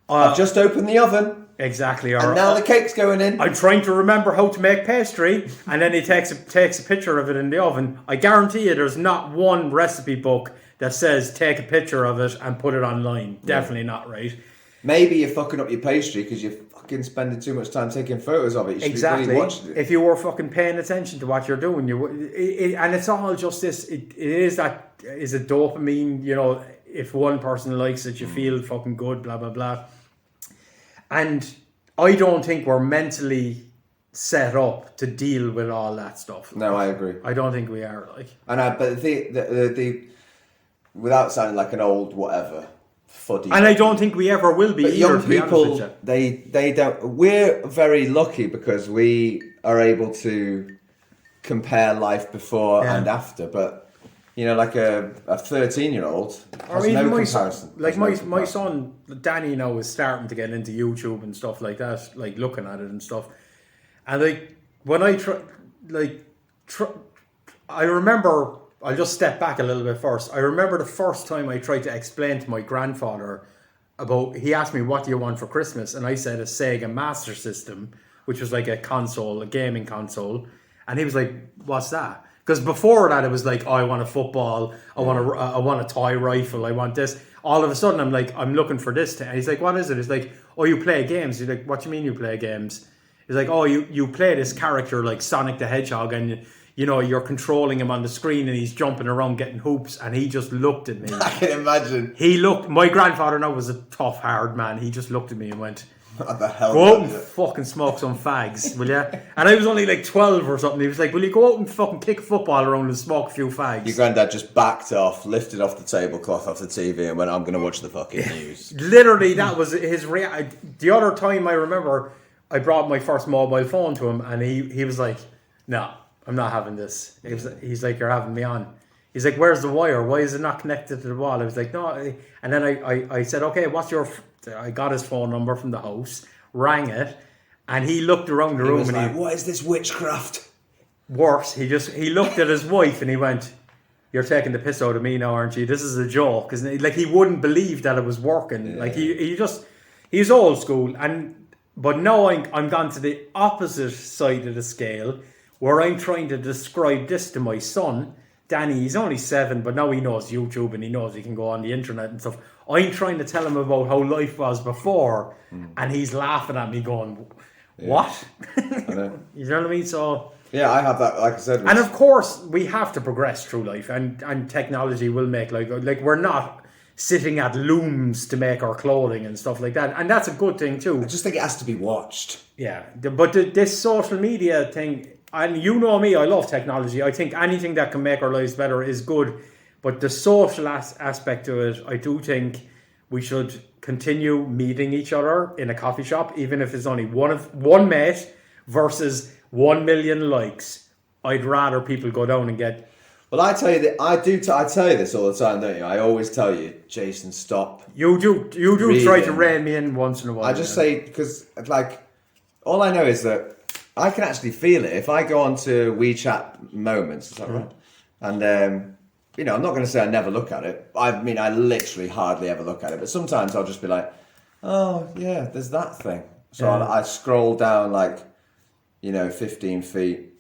I've just opened the oven. Exactly. And now the cake's going in. I'm trying to remember how to make pastry, and then he takes a picture of it in the oven. I guarantee you there's not one recipe book that says take a picture of it and put it online. Definitely not, right? Maybe you're fucking up your pastry because you're fucking spending too much time taking photos of it. You should exactly. Be really watching it. If you were fucking paying attention to what you're doing, and it's all just this. It is that is a dopamine. If one person likes it, you feel fucking good. Blah blah blah. And I don't think we're mentally set up to deal with all that stuff. No, I agree. I don't think we are, like. But the without sounding like an old whatever fuddy. And I don't think we ever will be. But either, young to be honest people, with you. they don't. We're very lucky because we are able to compare life before and after. But you know, like a 13-year-old has no comparison. Like my son Danny now is starting to get into YouTube and stuff like that, like looking at it and stuff. And like when I I remember. I'll just step back a little bit first. I remember the first time I tried to explain to my grandfather about. He asked me, "What do you want for Christmas?" And I said a Sega Master System, which was like a console, a gaming console. And he was like, "What's that?" Because before that, it was like, oh, "I want a football. I want a toy rifle. I want this." All of a sudden, I'm like, "I'm looking for this." And he's like, "What is it?" He's like, "Oh, you play games." He's like, "What do you mean you play games?" He's like, "Oh, you play this character like Sonic the Hedgehog and." You know, you're controlling him on the screen and he's jumping around getting hoops, and he just looked at me. I can imagine. My grandfather now was a tough, hard man. He just looked at me and went, "What the hell? Go out and fucking smoke some fags, will you?" And I was only like 12 or something. He was like, "Will you go out and fucking kick a football around and smoke a few fags?" Your granddad just backed off, lifted off the tablecloth off the TV and went, "I'm going to watch the fucking news." Literally, that was his reaction. The other time I remember, I brought my first mobile phone to him and he was like, "No. I'm not having this." He's like, "You're having me on." He's like, "Where's the wire? Why is it not connected to the wall?" I was like, "No." And then I said, "Okay, what's your..." I got his phone number from the house, rang it, and he looked around the room was and like, "What is this witchcraft?" Worse, he looked at his wife and he went, "You're taking the piss out of me now, aren't you? This is a joke." Because like he wouldn't believe that it was working. Yeah. Like he's old school. But now I'm gone to the opposite side of the scale, where I'm trying to describe this to my son, Danny. He's only 7, but now he knows YouTube and he knows he can go on the internet and stuff. I'm trying to tell him about how life was before, and he's laughing at me going, "What?" I know. You know what I mean? So yeah, I have that, like I said. And of course, we have to progress through life, and technology will make like we're not sitting at looms to make our clothing and stuff like that, and that's a good thing too. I just think it has to be watched. Yeah, but this social media thing. And you know me, I love technology. I think anything that can make our lives better is good. But the social aspect to it, I do think we should continue meeting each other in a coffee shop, even if it's only one mate versus 1 million likes. I'd rather people go down and get... Well, I tell you that I tell you this all the time, don't you? I always tell you, "Jason, stop." You do reading. Try to rein me in once in a while. I just say, because like, all I know is that I can actually feel it. If I go on to WeChat Moments, is that right? And, you know, I'm not going to say I never look at it. I mean, I literally hardly ever look at it. But sometimes I'll just be like, "Oh, yeah, there's that thing." So I scroll down like, 15 feet.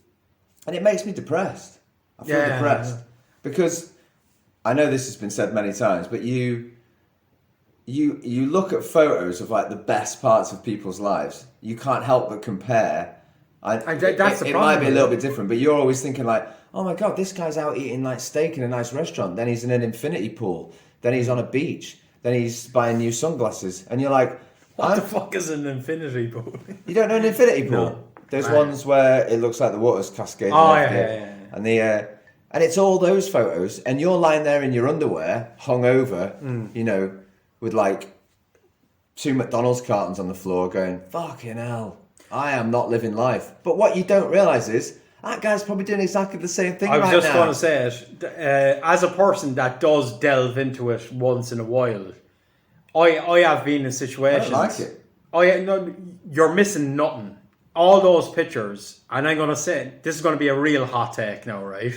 And it makes me depressed. I feel depressed. Yeah. Because I know this has been said many times, but you look at photos of like the best parts of people's lives. You can't help but compare. It might be a little bit different, but you're always thinking like, "Oh my God, this guy's out eating like steak in a nice restaurant. Then he's in an infinity pool. Then he's on a beach. Then he's buying new sunglasses." And you're like, "What the fuck is an infinity pool?" You don't know an infinity pool? No. There's ones where it looks like the water's cascading. Oh, yeah. And it's all those photos, and you're lying there in your underwear, hungover, with like 2 McDonald's cartons on the floor going, "Fucking hell, I am not living life." But what you don't realise is, that guy's probably doing exactly the same thing right now. I was just going to say it. As a person that does delve into it once in a while, I have been in situations... I don't like it. You're missing nothing. All those pictures, and I'm going to say, this is going to be a real hot take now, right?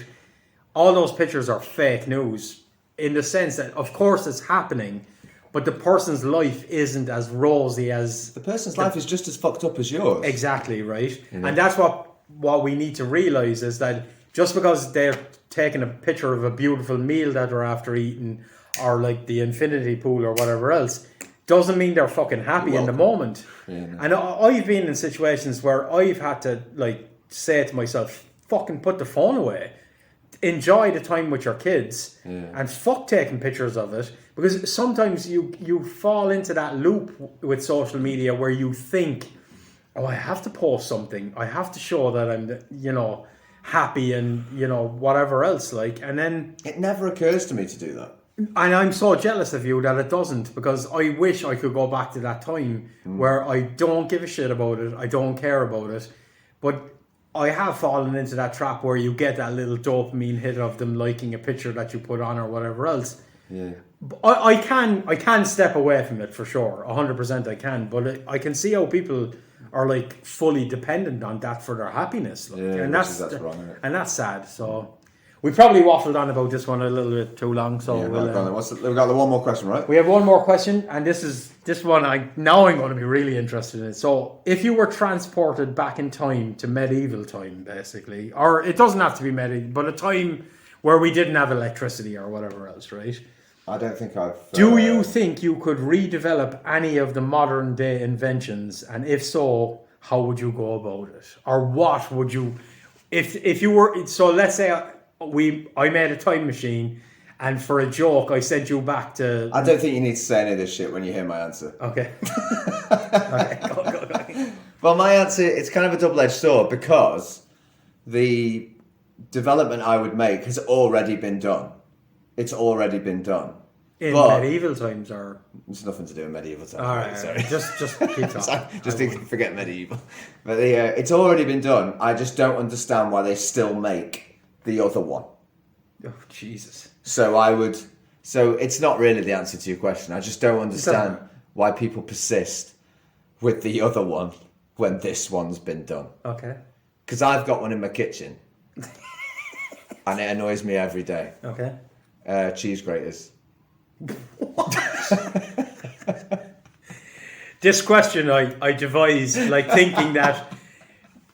All those pictures are fake news in the sense that, of course, it's happening, but the person's life isn't as rosy as... The person's life is just as fucked up as yours. Exactly, right? Mm-hmm. And that's what we need to realise is that just because they're taking a picture of a beautiful meal that they're after eating, or like the infinity pool or whatever else, doesn't mean they're fucking happy in the moment. Yeah, no. And I've been in situations where I've had to like say to myself, "Fucking put the phone away. Enjoy the time with your kids, and fuck taking pictures of it." Because sometimes you fall into that loop with social media where you think oh, I have to post something. I have to show that I'm, happy and, whatever else. Like, and then It never occurs to me to do that. and I'm so jealous of you that it doesn't, because I wish I could go back to that time where I don't give a shit about it. I don't care about it. But I have fallen into that trap where you get that little dopamine hit of them liking a picture that you put on or whatever else. Yeah. I can step away from it for sure. 100% I can. But I can see how people are like fully dependent on that for their happiness. Like, Yeah, and that's wrong, isn't it? and that's sad. So we probably waffled on about this one a little bit too long. So Yeah, we'll, we've got the one more question, right? we have one more question, and this one I'm going to be really interested in. So, if you were transported back in time to medieval time, basically, or it doesn't have to be medieval, but a time where we didn't have electricity or whatever else, right? I don't think I've... Do you think you could redevelop any of the modern day inventions, and if so, how would you go about it? Or what would you... If you were... So, let's say I made a time machine, and for a joke, I sent you back to... I don't think you need to say any of this shit when you hear my answer. Okay. Okay, go. Well, my answer, it's kind of a double-edged sword, because the development I would make has already been done. It's already been done. In But medieval times, or... it's nothing to do with medieval times. All right, sorry. just keep talking. Sorry, just forget medieval. But it's already been done. I just don't understand why they still make the other one. Oh, Jesus. So it's not really the answer to your question. I just don't understand why people persist with the other one when this one's been done. Okay. Because I've got one in my kitchen. And it annoys me every day. Okay. Cheese graters. This question I devised, like thinking that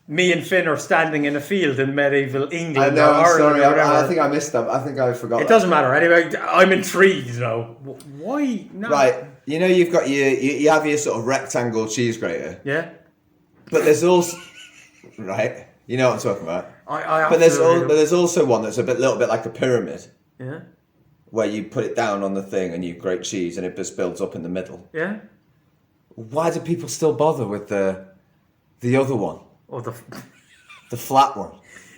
me and Finn are standing in a field in medieval England. I know, or I'm Ireland sorry. or whatever. I think I missed that. I think I forgot It doesn't matter. Anyway, I'm intrigued now. Why not? Right. You know, you've got you have your sort of rectangle cheese grater. Yeah? But there's also... Right? You know what I'm talking about. I But absolutely do. there's also one that's a little bit like a pyramid, Yeah? where you put it down on the thing and you grate cheese and it just builds up in the middle. Yeah? Why do people still bother with the other one, Oh, the flat one?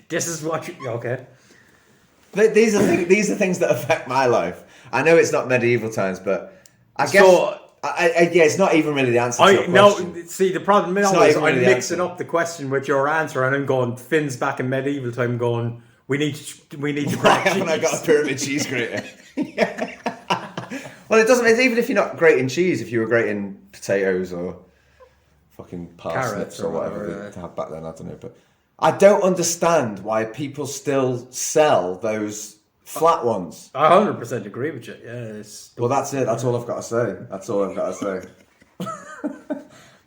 this is what you... Okay. These are things that affect my life. I know it's not medieval times, but I guess So... yeah, it's not even really the answer to your question. No, see, the problem now not is even I'm really the mixing answer. up the question with your answer, and I'm going, Finn's back in medieval time going, we need to Why grate haven't I got a cheese. pyramid cheese grater? Well, it doesn't. It's even if you're not grating cheese, if you were grating potatoes or fucking parsnips Carrots or or whatever whatever, they had back then, I don't know. But I don't understand why people still sell those flat ones. I 100% agree with you. Yeah, Well, that's it. That's all I've got to say. That's all I've got to say.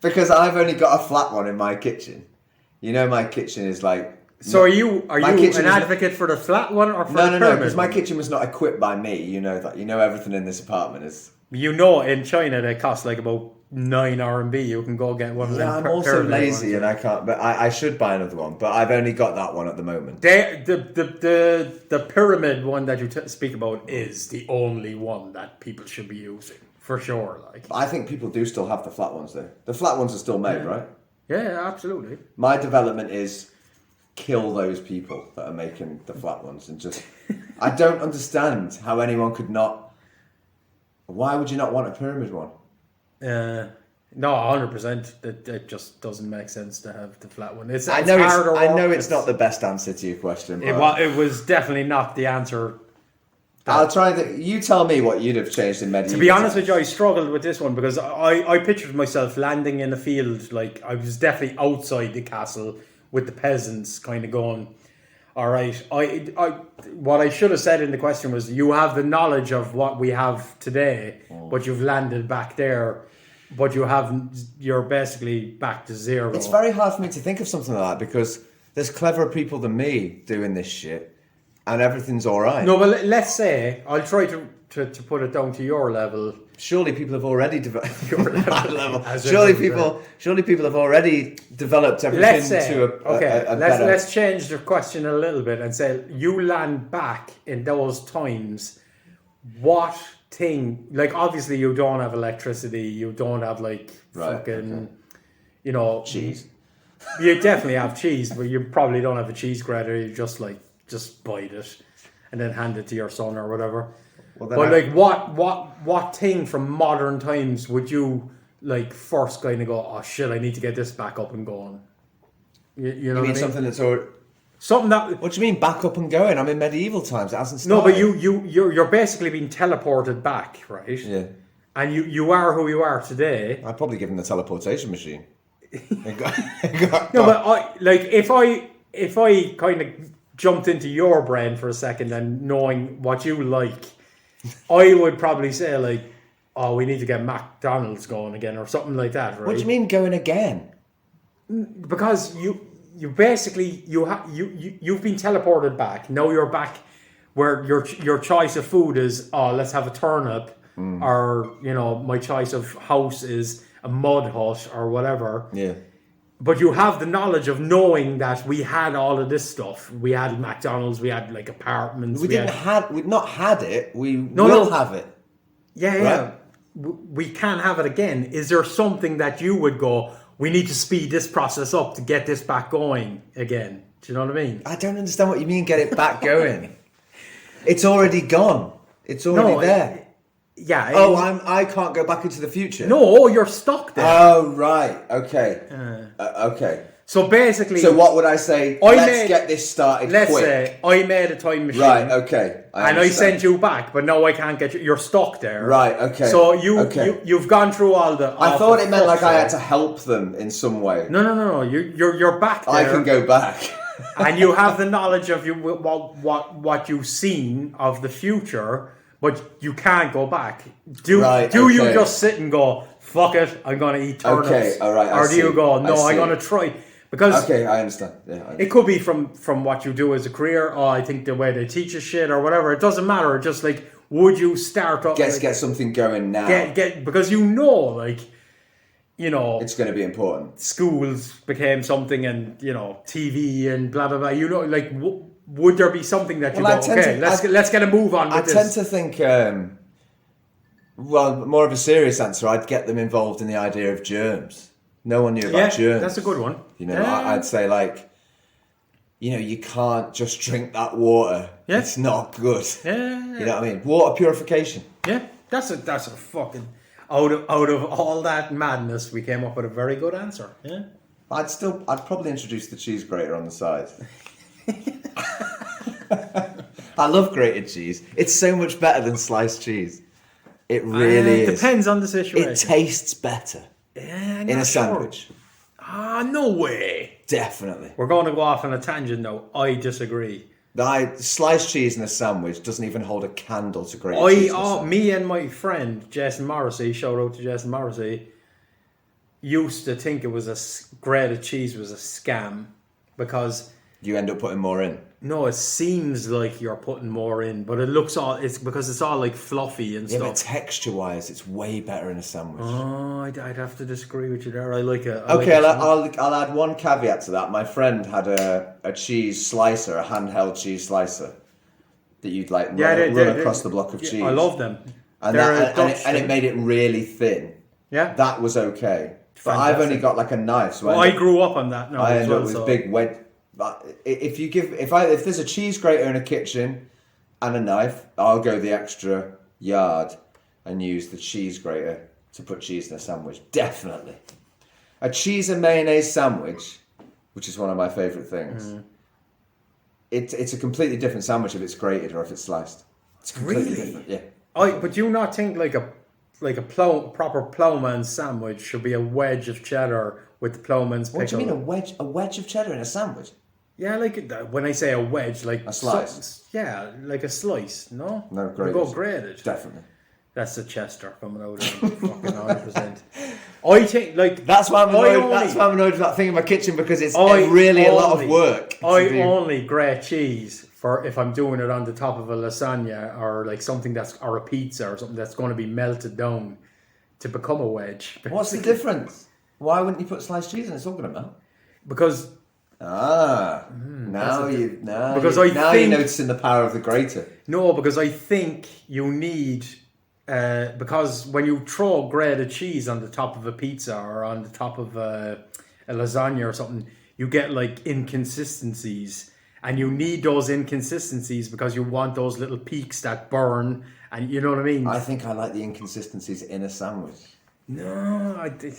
Because I've only got a flat one in my kitchen. You know, my kitchen is like... So are you My an kitchen is- advocate for the flat one or for No, the no, pyramid? because my one? kitchen was not equipped by me. You know that. You know everything in this apartment is... You know, in China they cost like about 9 RMB. You can go get one of them. Yeah, I'm also pyramid lazy ones. and I can't... But I should buy another one. But I've only got that one at the moment. The pyramid one that you speak about is the only one that people should be using for sure. Like, I think people do still have the flat ones though. The flat ones are still made, right? yeah, absolutely. My development is kill those people that are making the flat ones and just... I don't understand how anyone could not... Why would you not want a pyramid one? No, 100%. It just doesn't make sense to have the flat one. It's I know harder it's not the best answer to your question. It But was definitely not the answer. I'll try you tell me what you'd have changed in medieval To be honest times. with you, I struggled with this one because I pictured myself landing in a field, like I was definitely outside the castle with the peasants kind of going, all right, what I should have said in the question was, you have the knowledge of what we have today, but you've landed back there, but you're basically back to zero. It's very hard for me to think of something like that because there's cleverer people than me doing this shit and everything's all right. No, but let's say, I'll try to put it down to your level. Surely people have already developed Your level. As Surely in- people have already developed everything Let's say, to a better... let's change the question a little bit and say, you land back in those times, what thing, like obviously you don't have electricity, you don't have like Right, fucking, you know, Cheese. You definitely have cheese, but you probably don't have a cheese grater. You just bite it and then hand it to your son or whatever. Well, But like, what thing from modern times would you like first kind of go, oh shit, I need to get this back up and going? You know You what I mean mean? something that's already... Something that... What do you mean back up and going? I'm in medieval times. It hasn't No, started. but you're basically being teleported back, right? Yeah. And you are who you are today. I'd probably give him the teleportation machine. No, but if I kind of jumped into your brain for a second and knowing what you like, I would probably say like, oh, we need to get McDonald's going again or something like that, right? What do you mean going again? Because you basically you've been teleported back. Now you're back where your choice of food is, oh, let's have a turnip, or you know, my choice of house is a mud hut or whatever. Yeah. But you have the knowledge of knowing that we had all of this stuff. We had McDonald's, we had like apartments. We've not had it. We No, will no. have it. Yeah. Right. We can have it again. Is there something that you would go, we need to speed this process up to get this back going again? Do you know what I mean? I don't understand what you mean get it back going. It's already gone. It's already there. Yeah. I can't go back into the future. No, you're stuck there. Oh, right. Okay. Okay. So basically... So what would I say? Let's get this started Let's quick. say I made a time machine. Right, okay. I understand. sent you back, but now I can't get you. You're stuck there. Right, okay. So Okay. you've gone through all the... I thought it meant like I had to help them in some way. No. You're back there. I can go back. And you have the knowledge of what you've seen of the future, but you can't go back. Do you just sit and go, fuck it, I'm going to eat turnips? Okay, all right, or do you go, no, I'm going to try? Because okay, I understand. Yeah, it could be from what you do as a career, or I think the way they teach you shit or whatever. It doesn't matter. Just like, would you start up? Get something going now. Because you know, like, you know, it's going to be important. Schools became something, and you know, TV and blah blah blah. You know, like, would there be something that you go, okay, let's get a move on with this? I tend to think, well, more of a serious answer. I'd get them involved in the idea of germs. No one knew about germs. That's a good one. You know, I'd say like, you know, you can't just drink that water. Yeah. It's not good. Yeah. You know what I mean? Water purification. Yeah, that's a fucking out of all that madness, we came up with a very good answer. Yeah. I'd probably introduce the cheese grater on the side. I love grated cheese. It's so much better than sliced cheese. It really is. Depends on the situation. It tastes better in a sandwich. No way. Definitely. We're going to go off on a tangent now. I disagree. Sliced cheese in a sandwich doesn't even hold a candle to grated cheese. Me and my friend Jason Morrissey, shout out to Jason Morrissey, used to think it was grated cheese was a scam because you end up putting more in. No, it seems like you're putting more in, but it's because it's all like fluffy and stuff. Yeah, but texture-wise, it's way better in a sandwich. Oh, I'd have to disagree with you there. I like it. I'll add one caveat to that. My friend had a cheese slicer, a handheld cheese slicer that you'd like run across the block of cheese. I love them. And it made it really thin. Yeah, that was okay. But I've only got like a knife, so I grew up on that. I end up with big wedge. But if there's a cheese grater in a kitchen and a knife, I'll go the extra yard and use the cheese grater to put cheese in a sandwich. Definitely. A cheese and mayonnaise sandwich, which is one of my favourite things. It's a completely different sandwich if it's grated or if it's sliced. It's completely different. Yeah. But do you not think like a proper ploughman's sandwich should be a wedge of cheddar with the ploughman's pickle? What do you mean a wedge? A wedge of cheddar in a sandwich? Yeah, like when I say a wedge, like a slice. Like a slice. No, grated. Go grated. Definitely. That's the Chester coming out of fucking 100%. I think like that's why I'm annoyed. That's why I'm annoyed with that thing in my kitchen because it's really a lot of work. I only grate cheese for if I'm doing it on the top of a lasagna or like something or a pizza or something that's going to be melted down to become a wedge. What's the difference? Why wouldn't you put sliced cheese in? It's all going to melt. Because. Now you're noticing the power of the grater. No, because I think you need because when you throw grated cheese on the top of a pizza or on the top of a lasagna or something, you get like inconsistencies, and you need those inconsistencies because you want those little peaks that burn, and you know what I mean. I think I like the inconsistencies in a sandwich. No, I did.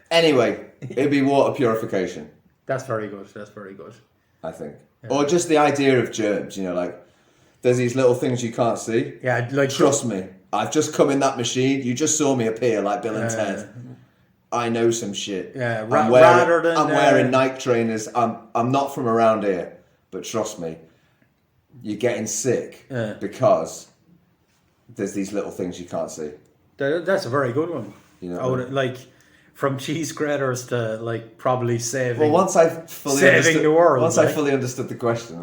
Anyway, it'd be water purification. That's very good. That's very good. I think, or just the idea of germs. You know, like there's these little things you can't see. Yeah, like Trust me, I've just come in that machine. You just saw me appear like Bill and Ted. I know some shit. Yeah, I'm wearing Nike trainers. I'm not from around here, but trust me, you're getting sick because there's these little things you can't see. That's a very good one. You know, like from cheese graters to like probably saving. Well, once I fully understood the world. Once I fully understood the question,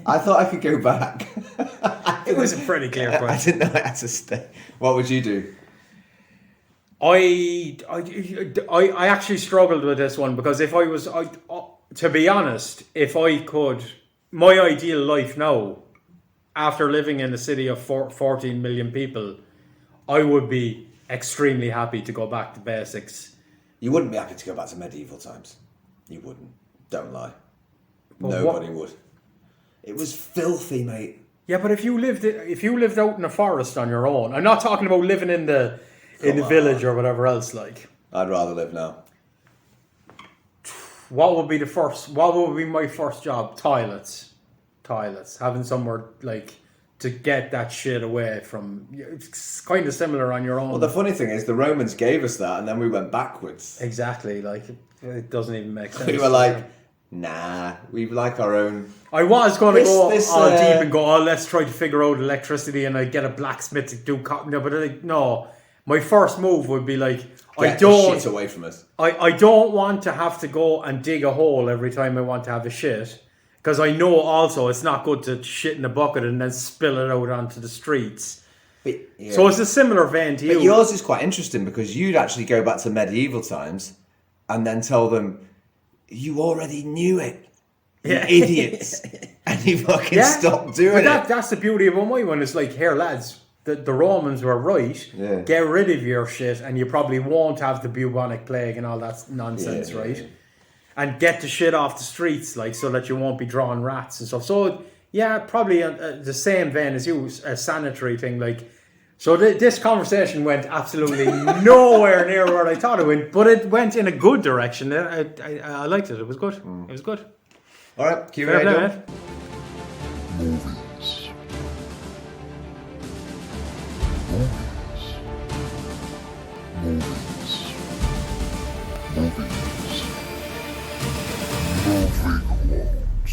I thought I could go back. It was a pretty clear question. I didn't know I had to stay. What would you do? I actually struggled with this one because if I was, to be honest, if I could, my ideal life now, after living in a city of 14 million people, I would be extremely happy to go back to basics. You wouldn't be happy to go back to medieval times. You wouldn't. Don't lie. But Nobody would. It was filthy, mate. Yeah, but if you lived out in a forest on your own, I'm not talking about living in the village or whatever else. Like, I'd rather live now. What would be my first job? Toilets, having somewhere like to get that shit away from. It's kind of similar on your own. Well, the funny thing is, the Romans gave us that, and then we went backwards. Exactly, like it doesn't even make sense. We were like, nah, we like our own. I was going to go all deep and go, let's try to figure out electricity, and I get a blacksmith to do cotton. No, but no, my first move would be like, Get the shit away from us. I don't want to have to go and dig a hole every time I want to have a shit. Because I know also it's not good to shit in a bucket and then spill it out onto the streets. But, yeah. So it's a similar vein to you. But yours is quite interesting because you'd actually go back to medieval times and then tell them, you already knew it, you idiots. And you fucking stopped doing it. That's the beauty of my one. It's like, here lads, the Romans were right. Yeah. Get rid of your shit and you probably won't have the bubonic plague and all that nonsense, right? Yeah. And get the shit off the streets, like, so that you won't be drawing rats and stuff. So, yeah, probably the same vein as you, a sanitary thing. Like, so this conversation went absolutely nowhere near where I thought it went, but it went in a good direction. I liked it. It was good. It was good. All right, Q&A. Movies.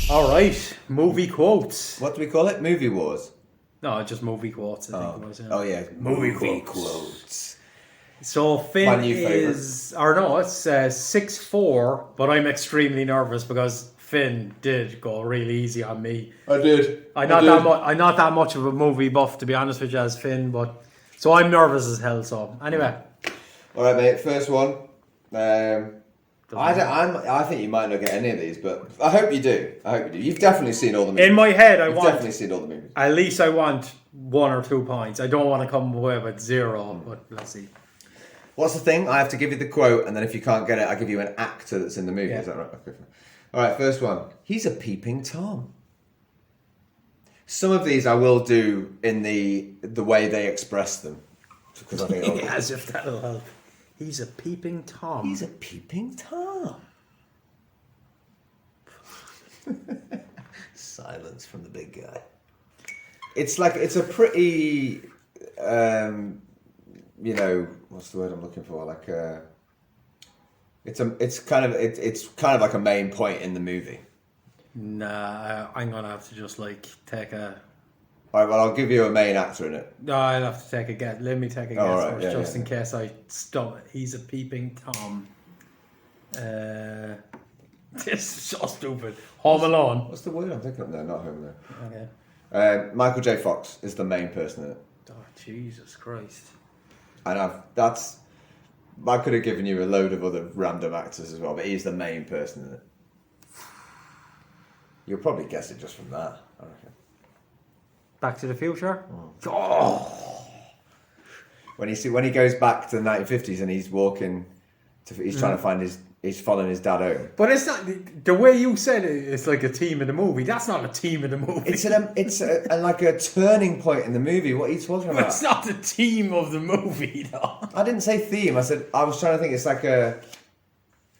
All right, movie quotes. What do we call it? Movie wars? No, just movie quotes, I think it was. Yeah. Oh, yeah. Movie quotes. So Finn is... Or no, it's 6'4", but I'm extremely nervous because Finn did go really easy on me. I did. I'm not that much of a movie buff, to be honest with you, as Finn, but... So I'm nervous as hell, so... Anyway. All right, mate. First one. I think you might not get any of these, but I hope you do. You've definitely seen all the movies. In my head, You've definitely seen all the movies. At least I want 1 or 2 points. I don't want to come away with 0, but let's see. What's the thing? I have to give you the quote, and then if you can't get it, I give you an actor that's in the movie. Yeah. Is that right? Okay. All right, first one. He's a peeping Tom. Some of these I will do in the way they express them, because I think as if that'll help. He's a peeping Tom. He's a peeping Tom. Silence from the big guy. It's a pretty, what's the word I'm looking for? Like it's kind of like a main point in the movie. Nah, I'm gonna have to just like take a. All right, well, I'll give you a main actor in it. No, I'll have to take a guess. Let me take a guess right, first, in case I stump. He's a peeping Tom. This is so stupid. Home Alone. What's the word I'm thinking of? No, not Home Alone. Okay. Michael J. Fox is the main person in it. Oh, Jesus Christ. And I could have given you a load of other random actors as well, but he's the main person in it. You'll probably guess it just from that, I reckon. Back to the Future? Oh. when he goes back to the 1950s and he's walking, he's trying to find he's following his dad home. But it's not the way you said it. It's like a theme of the movie. That's not a theme of the movie. It's like a turning point in the movie. What are you talking about? It's not the theme of the movie, though. I didn't say theme. I was trying to think. It's like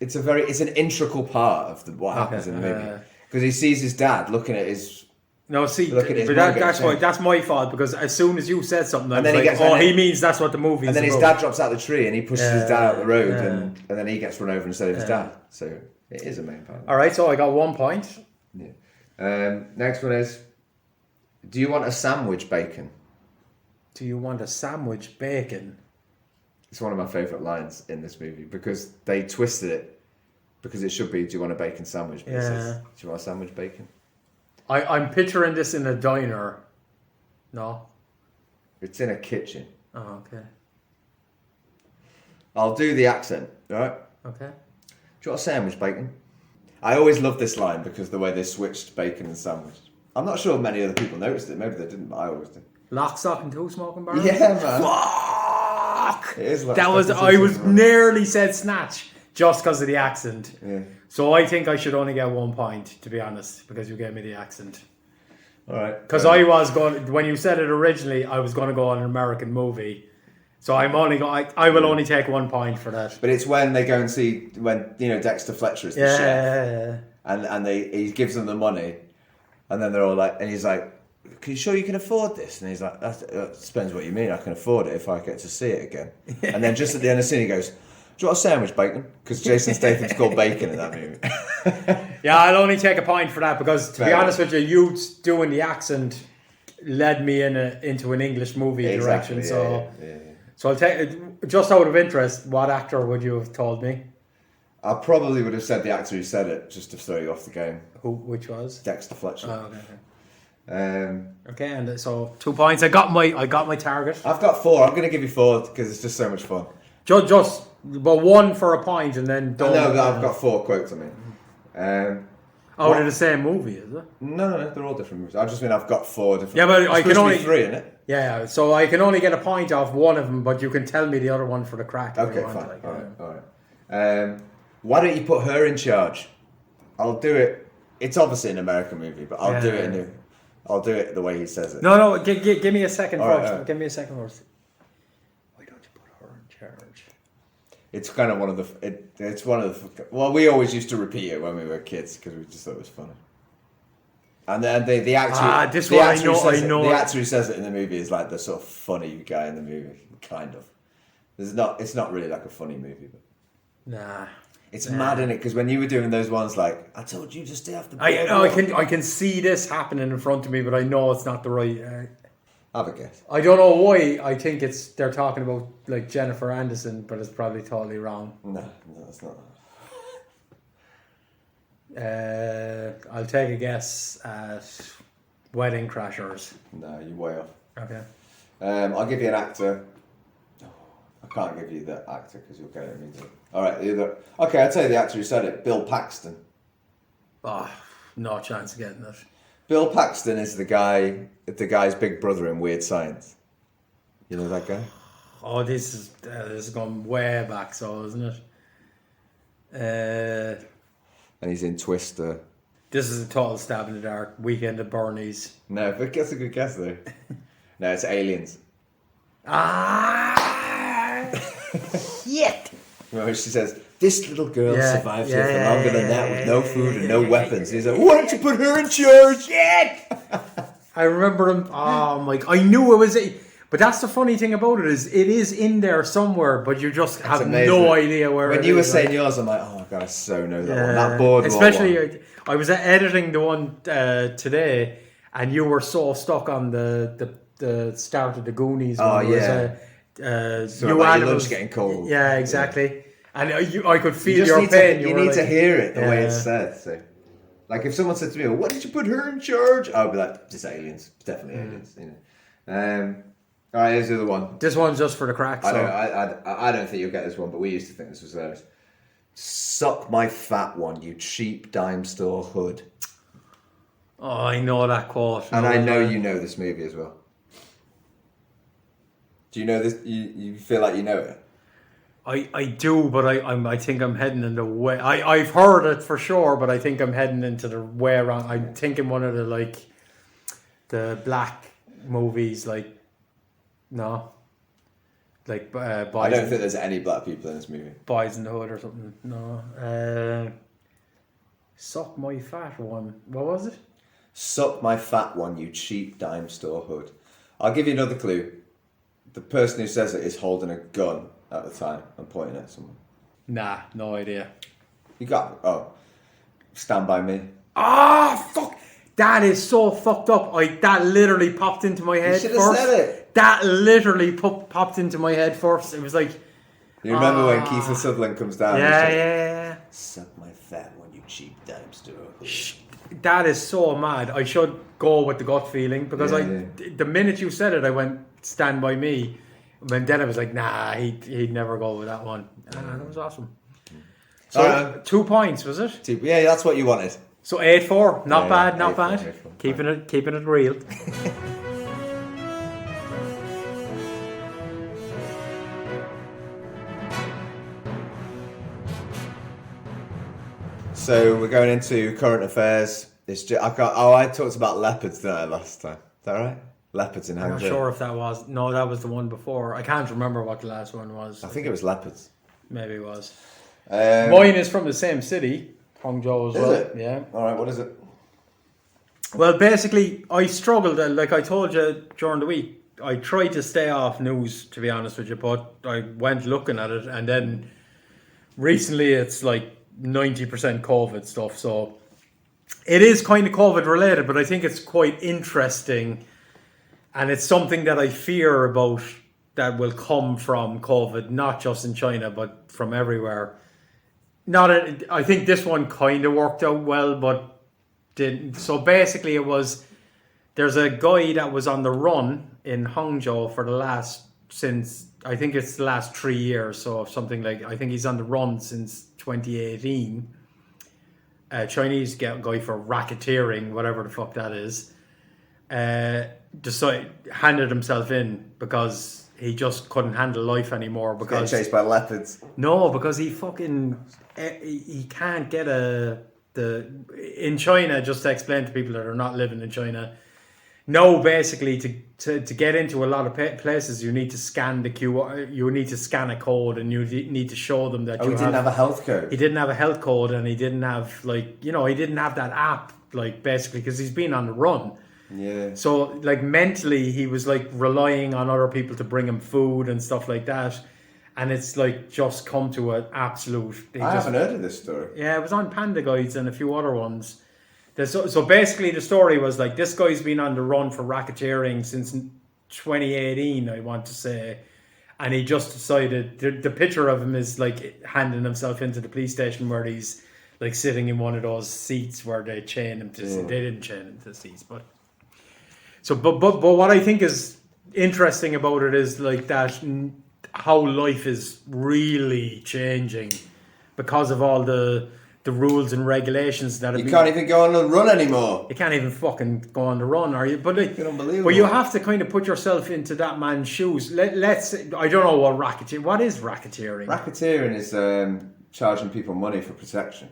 it's an integral part of what happens in the movie because he sees his dad looking at his. No, see, but that's my fault because as soon as you said something, and then he means that's what the movie is. And then his dad drops out the tree and he pushes his dad out the road and then he gets run over instead of his dad. So it is a main part. All right, so I got 1 point. Yeah. Next one is, do you want a sandwich bacon? Do you want a sandwich bacon? It's one of my favourite lines in this movie because they twisted it because it should be, do you want a bacon sandwich? But it says, do you want a sandwich bacon? I'm picturing this in a diner. No? It's in a kitchen. Oh, okay. I'll do the accent, alright? Okay. Do you want a sandwich bacon? I always love this line because the way they switched bacon and sandwich. I'm not sure many other people noticed it. Maybe they didn't, but I always did. Lock, stock and two smoking barrels? Yeah, man. Fuck! It is I was nearly said snatch just because of the accent. Yeah. So I think I should only get 1 point, to be honest, because you gave me the accent. All right. Because I was going, when you said it originally, I was going to go on an American movie. So I will only take 1 point for that. But it's when they go and see, when, Dexter Fletcher is the chef. And he gives them the money. And then they're all like, and he's like, "Are you sure you can afford this?" And he's like, that depends what you mean. I can afford it if I get to see it again. And then just at the end of the scene, he goes, "Do you want a sandwich, bacon?" Because Jason Statham's called Bacon in that movie. Yeah, I'll only take a point for that because, to be honest with you doing the accent led me into an English movie direction. So I'll take, just out of interest, what actor would you have told me? I probably would have said the actor who said it just to throw you off the game. Which was? Dexter Fletcher. Oh, okay. Okay, and so 2 points. I got my target. I've got 4. I'm going to give you 4 because it's just so much fun. But 1 for a point and then... No, I've got 4 quotes, I mean. They're the same movie, is it? No, they're all different movies. I just mean I've got 4 different... Yeah, but I can only... 3, isn't it? Yeah, so I can only get a point off one of them, but you can tell me the other one for the crack. Okay, fine. All right. Why don't you put her in charge? I'll do it. It's obviously an American movie, but I'll do it the way he says it. No, give me a second first. Right. Give me a second first. Why don't you put her in charge? It's kind of one of the. Well, we always used to repeat it when we were kids because we just thought it was funny. And then the actor. The actor who says it in the movie is like the sort of funny guy in the movie, kind of. It's not really like a funny movie, but. Nah. It's mad, innit? Because when you were doing those ones like, I told you to stay off the board. I can see this happening in front of me, but I know it's not the right... Have a guess. I don't know why I think they're talking about like Jennifer Anderson, but it's probably totally wrong. No, it's not. I'll take a guess at Wedding Crashers. No, you're way off. Okay. I'll give you an actor. I can't give you the actor because you'll get it immediately. All right, okay, I'll tell you the actor who said it. Bill Paxton. Oh, no chance of getting it. Bill Paxton is the guy's big brother in Weird Science. You know that guy? Oh, this is going way back, so isn't it? And he's in Twister. This is a total stab in the dark. Weekend at Bernie's. No, but that's a good guess though. No, it's Aliens. Shit! Remember she says, "This little girl survived here for longer than that with no food and no weapons." And he's like, "Why don't you put her in charge?" Shit! I remember him. Oh my! I knew it was. But that's the funny thing about it is in there somewhere, but you just have no idea where. When you were saying yours, I'm like, oh my god, I so know that one. That board. Especially, I was editing the one today, and you were so stuck on the start of the Goonies. Oh yeah. So new like your lunch getting cold. Yeah, exactly. And I could feel your pain. You need to hear it the way it's said. So, like if someone said to me, "Well, "Why did you put her in charge?" I'd be like, "Just aliens, definitely aliens." You know. All right, here's the other one. This one's just for the crack. I don't think you'll get this one, but we used to think this was theirs. Suck my fat one, you cheap dime store hood. Oh, I know that quote. And I know you know this movie as well. Do you know this? You feel like you know it? I do, but I think I'm heading in the way. I've heard it for sure, but I think I'm heading into the way around. I'm thinking one of the black movies, no, Boys. I don't think there's any black people in this movie. Boys in the Hood or something. No, Suck My Fat One. What was it? Suck my fat one, you cheap dime store hood. I'll give you another clue. The person who says it is holding a gun at the time and pointing at someone. Nah, no idea. You got Stand By Me. Fuck! That is so fucked up. That literally popped into my head. You should have said it. That literally popped into my head first. It was like. You remember when Kiefer Sutherland comes down? Yeah. Suck my fat one, you cheap dime store hood. That is so mad. I should go with the gut feeling because the minute you said it, I went Stand By Me. And then I was like, nah, he'd never go with that one. That was awesome. So 2 points, was it? Yeah, that's what you wanted. So 8-4, not bad. 8-4. Keeping it real. So we're going into current affairs. I talked about leopards, didn't I, last time? Is that right? Leopards in Hangzhou. I'm not sure if that was. No, that was the one before. I can't remember what the last one was. I think it was leopards. Maybe it was. Mine is from the same city, Hangzhou as well. Is it? Yeah. All right, what is it? Well, basically, I struggled. Like I told you during the week, I tried to stay off news, to be honest with you, but I went looking at it, and then recently it's like 90% COVID stuff. So it is kind of COVID related, but I think it's quite interesting. And it's something that I fear about that will come from COVID, not just in China, but from everywhere. I think this one kind of worked out well, but didn't. So basically there's a guy that was on the run in Hangzhou since I think it's the last 3 years. So something like, I think he's on the run since 2018. A Chinese guy for racketeering, whatever the fuck that is. Handed himself in because he just couldn't handle life anymore because getting chased by leopards. No, because he can't get in China. Just to explain to people that are not living in China, no, basically to get into a lot of places you need to scan the QR. You need to scan a code and you need to show them that he didn't have a health code. He didn't have a health code and he didn't have he didn't have that app basically because he's been on the run. Yeah. So mentally he was relying on other people to bring him food and stuff like that, and it's just come to an absolute. I haven't heard of this story. Yeah, it was on Panda Guides and a few other ones. So basically the story was this guy's been on the run for racketeering since 2018, I want to say, and he just decided. The picture of him is handing himself into the police station where he's sitting in one of those seats where they chain him to. They didn't chain him to the seats, but. So, but what I think is interesting about it is how life is really changing because of all the rules and regulations that you can't even go on the run anymore. You can't even fucking go on the run, are you? But unbelievable. But you have to kind of put yourself into that man's shoes. Let's. I don't know what racketeering. What is racketeering? Racketeering is charging people money for protection.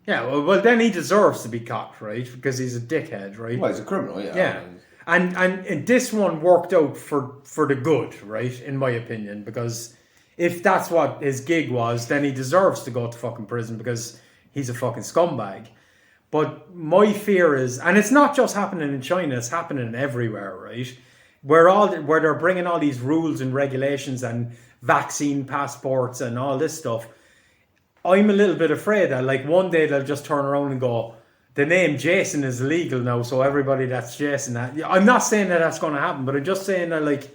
Yeah, well, then he deserves to be caught, right? Because he's a dickhead, right? Well, he's a criminal, yeah. Yeah. And this one worked out for the good, right? In my opinion, because if that's what his gig was, then he deserves to go to fucking prison because he's a fucking scumbag. But my fear is, and it's not just happening in China; it's happening everywhere, right? Where they're bringing all these rules and regulations and vaccine passports and all this stuff. I'm a little bit afraid that one day they'll just turn around and go, the name Jason is illegal now, so everybody that's Jason. I'm not saying that that's going to happen, but I'm just saying that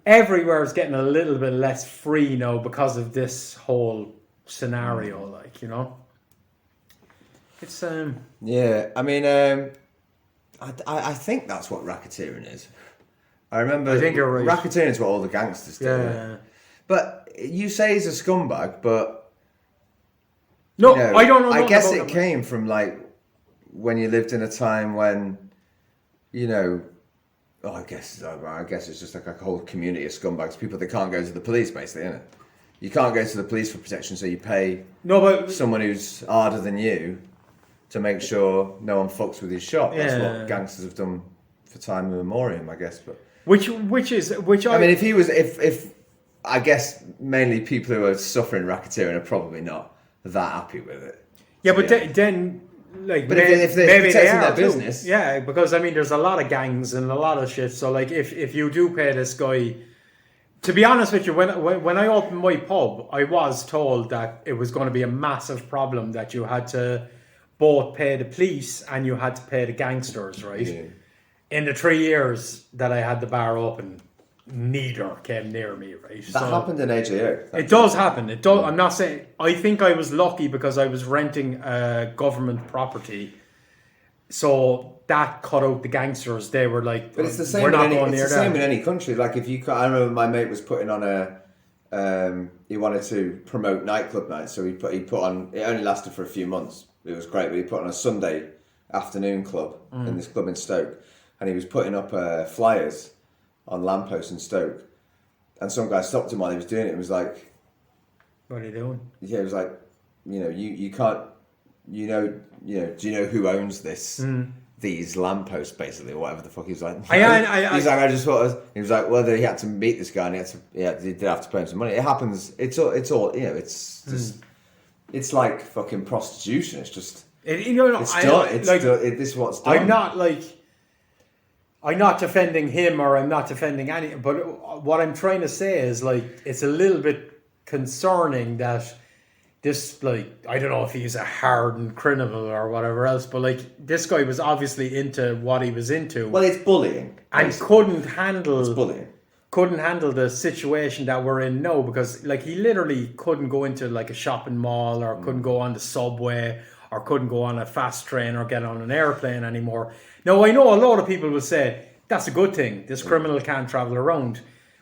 everywhere is getting a little bit less free now because of this whole scenario. It's Yeah, I mean, I think that's what racketeering is. I remember. I think you're right. Racketeering is what all the gangsters do. Yeah. But you say he's a scumbag, but. No, I don't know. I guess it came from when you lived in a time when, Oh, I guess it's just like a whole community of scumbags, people that can't go to the police, basically, isn't it? You can't go to the police for protection, so you pay someone who's harder than you to make sure no one fucks with his shop. That's what gangsters have done for time immemorial, I guess. But I mean, if I guess mainly people who are suffering racketeering are probably not that happy with it. Yeah, but then. Like, but if they're protecting their business, yeah, because I mean, there's a lot of gangs and a lot of shit. So like, if you do pay this guy, to be honest with you, when I opened my pub, I was told that it was going to be a massive problem that you had to both pay the police and you had to pay the gangsters, right? Yeah. In the 3 years that I had the bar open, neither came near me, right? That happened in AJO. It does happen. It does. I'm not saying. I think I was lucky because I was renting a government property, so that cut out the gangsters. They were like, but it's the same. We're not in going near it's the same in any country. Like if you, I remember my mate was putting on he wanted to promote nightclub night, so he put on. It only lasted for a few months. It was great, but he put on a Sunday afternoon club in this club in Stoke, and he was putting up flyers on lampposts in Stoke, and some guy stopped him while he was doing it. It was like, "What are you doing?" Yeah, it was like, you can't, do you know who owns this? These lampposts, basically, or whatever the fuck he was like. I just thought. He was like, well, he had to meet this guy, and he did have to pay him some money. It happens. It's all. It's just. It's like fucking prostitution. It's just. It's done. This is what's done. I'm not defending him or I'm not defending any, but what I'm trying to say is like it's a little bit concerning that this, like, I don't know if he's a hardened criminal or whatever else, but like this guy was obviously into what he was into. Well, it's bullying. And couldn't handle the situation that we're in now, because like he literally couldn't go into like a shopping mall or couldn't go on the subway or couldn't go on a fast train or get on an airplane anymore. Now, I know a lot of people will say, that's a good thing. This criminal can't travel around.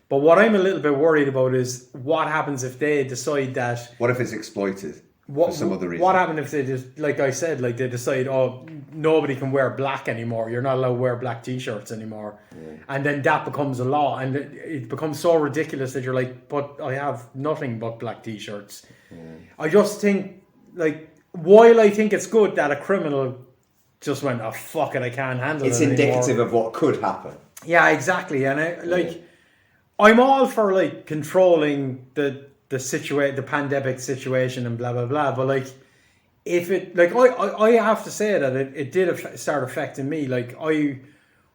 But what I'm a little bit worried about is what happens if they decide that... What if it's exploited for some other reason? What happens if they just, like I said, like they decide, oh, nobody can wear black anymore. You're not allowed to wear black T-shirts anymore. Yeah. And then that becomes a law. And it becomes so ridiculous that you're like, but I have nothing but black T-shirts. Yeah. I just think, like, while I think it's good that a criminal just went, oh, fuck it, I can't handle it anymore. It's indicative of what could happen. Yeah, exactly. And I'm all for like controlling the pandemic situation and blah blah blah. But like, if it like I have to say that it did start affecting me. Like I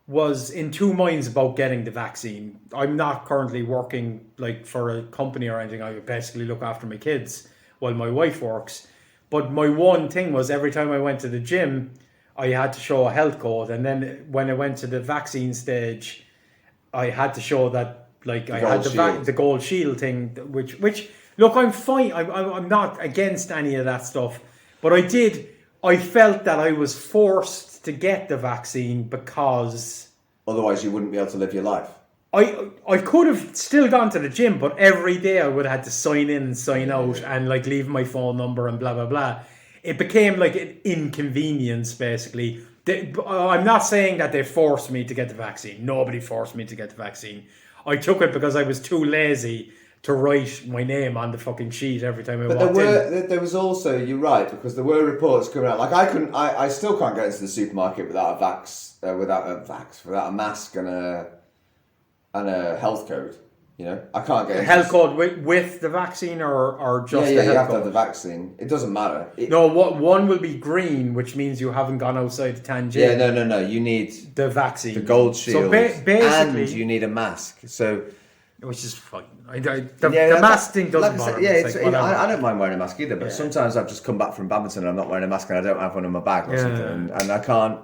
was in two minds about getting the vaccine. I'm not currently working like for a company or anything. I basically look after my kids while my wife works. But my one thing was every time I went to the gym, I had to show a health code, and then when I went to the vaccine stage, I had to show that like I had the gold shield thing. Which look, I'm fine. I'm not against any of that stuff, but I felt that I was forced to get the vaccine because otherwise you wouldn't be able to live your life. I could have still gone to the gym, but every day I would have had to sign in and sign out and like leave my phone number and blah blah blah. It became like an inconvenience, basically. I'm not saying that they forced me to get the vaccine. Nobody forced me to get the vaccine. I took it because I was too lazy to write my name on the fucking sheet every time I walked in. There was also, you're right, because there were reports coming out. Like I still can't get into the supermarket without without a mask and a health code. You know, I can't get a health code with the vaccine or just the health code? You have to have the vaccine. It doesn't matter. One will be green, which means you haven't gone outside the tangent. Yeah, no. You need the vaccine, the gold shield, so basically, and you need a mask. So, which is fine. The mask thing doesn't bother me. I don't mind wearing a mask either, but sometimes I've just come back from badminton and I'm not wearing a mask and I don't have one in my bag or something, and I can't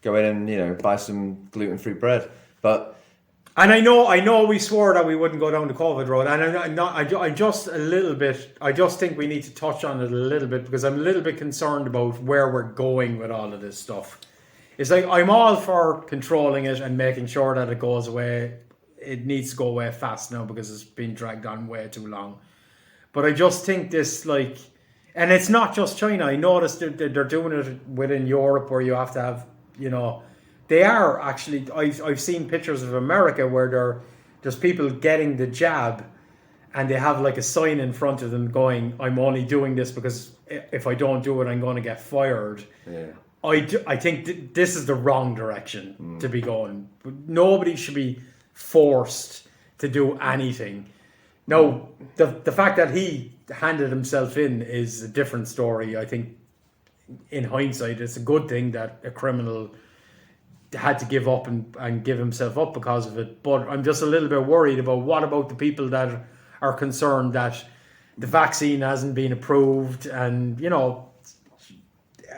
go in and buy some gluten-free bread, but. And I know we swore that we wouldn't go down the COVID road, and I'm not. I just a little bit. I just think we need to touch on it a little bit because I'm a little bit concerned about where we're going with all of this stuff. It's like I'm all for controlling it and making sure that it goes away. It needs to go away fast now because it's been dragged on way too long. But I just think this and it's not just China. I noticed they're doing it within Europe where you have to have they are actually. I've seen pictures of America where there's people getting the jab, and they have like a sign in front of them going, "I'm only doing this because if I don't do it, I'm going to get fired." Yeah. I think this is the wrong direction to be going. Nobody should be forced to do anything. No, the fact that he handed himself in is a different story. I think in hindsight, it's a good thing that a criminal had to give up and give himself up because of it. But I'm just a little bit worried about what about the people that are concerned that the vaccine hasn't been approved, and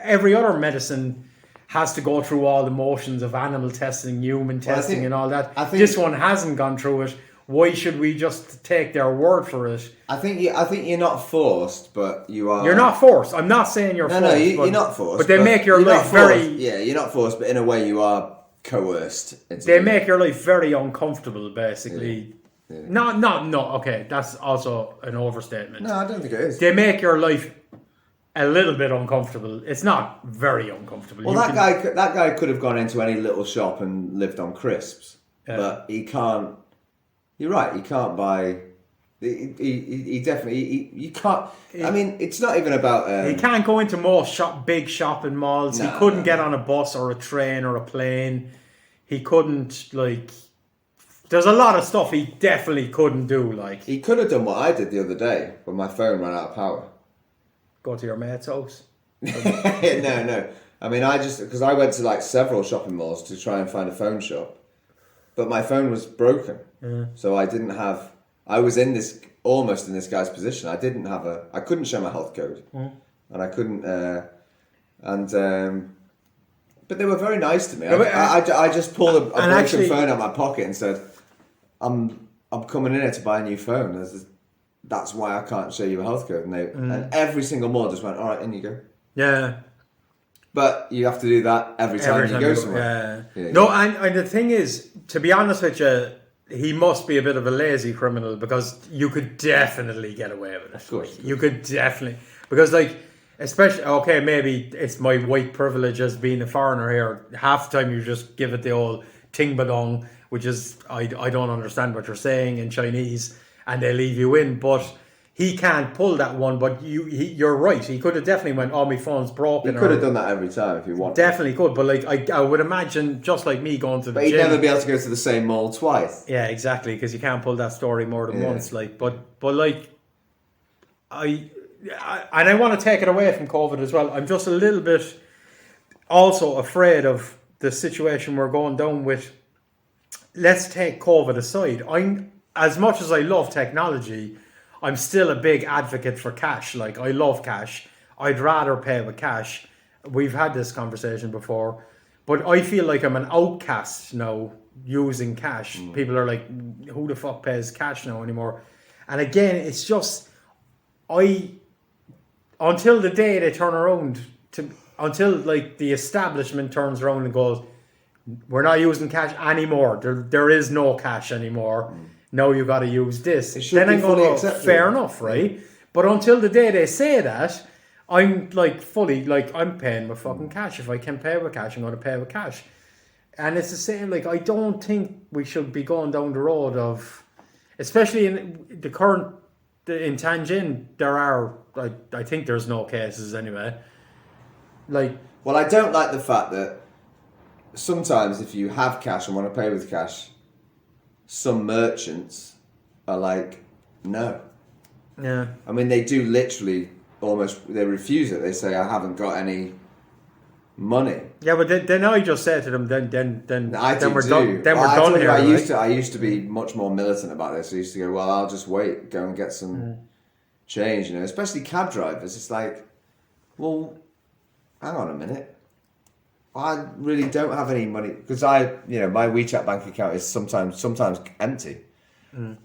every other medicine has to go through all the motions of animal testing, human testing, and all that. This one hasn't gone through it. Why should we just take their word for it? I think you're not forced, but you are. You're not forced. I'm not saying you're forced. No, you're not forced. But they make your life very. Yeah, you're not forced, but in a way you are coerced. They make your life very uncomfortable, basically. Yeah. No. Okay, that's also an overstatement. No, I don't think it is. They make your life a little bit uncomfortable. It's not very uncomfortable. Well, that guy could have gone into any little shop and lived on crisps, but he can't. You're right. He can't buy. He definitely. You can't. I mean, it's not even about. He can't go into big shopping malls. He couldn't get on a bus or a train or a plane. He couldn't There's a lot of stuff he definitely couldn't do. He could have done what I did the other day when my phone ran out of power. Go to your mate's house. No. I mean, because I went to several shopping malls to try and find a phone shop, but my phone was broken. So I didn't have. I was almost in this guy's position. I couldn't show my health code, and I couldn't. But they were very nice to me. I just pulled a broken phone out of my pocket and said, "I'm coming in here to buy a new phone. That's why I can't show you a health code." And every single mall just went, "All right, in you go." Yeah. But you have to do that every time you go somewhere. Yeah. No, and the thing is, to be honest with you, he must be a bit of a lazy criminal, because you could definitely get away with it. Of course. You could definitely. Because, especially, okay, maybe it's my white privilege as being a foreigner here. Half the time you just give it the old ting badong, which is, I don't understand what you're saying in Chinese, and they leave you in. But he can't pull that one, but you're right. He could have definitely went, "Oh, my phone's broken." He could have done that every time if he wanted. Definitely could, but I would imagine, just like me going to the gym. But he'd never be able to go to the same mall twice. Yeah, exactly, because you can't pull that story more than once. I want to take it away from COVID as well. I'm just a little bit also afraid of the situation we're going down with. Let's take COVID aside. As much as I love technology, I'm still a big advocate for cash. I love cash. I'd rather pay with cash. We've had this conversation before, but I feel like I'm an outcast now using cash. People are like, "Who the fuck pays cash now anymore?" And again, it's just until the day they turn around until the establishment turns around and goes, "We're not using cash anymore. There is no cash anymore. No, you got to use this." Then I'm going to go, fair enough, right? But until the day they say that, I'm I'm paying with fucking cash. If I can pay with cash, I'm going to pay with cash. And it's the same. I don't think we should be going down the road of, especially in the current in Tianjin. There are, I think there's no cases anyway. Well, I don't like the fact that sometimes if you have cash and want to pay with cash, some merchants are like, "No." Yeah. I mean, they do literally they refuse it. They say, "I haven't got any money." Yeah, but then I just say to them, then we're done. Then we're I done here. I used to be much more militant about this. I used to go, "Well, I'll just wait, go and get some change." Especially cab drivers. It's like, well, hang on a minute. I really don't have any money because my WeChat bank account is sometimes empty, and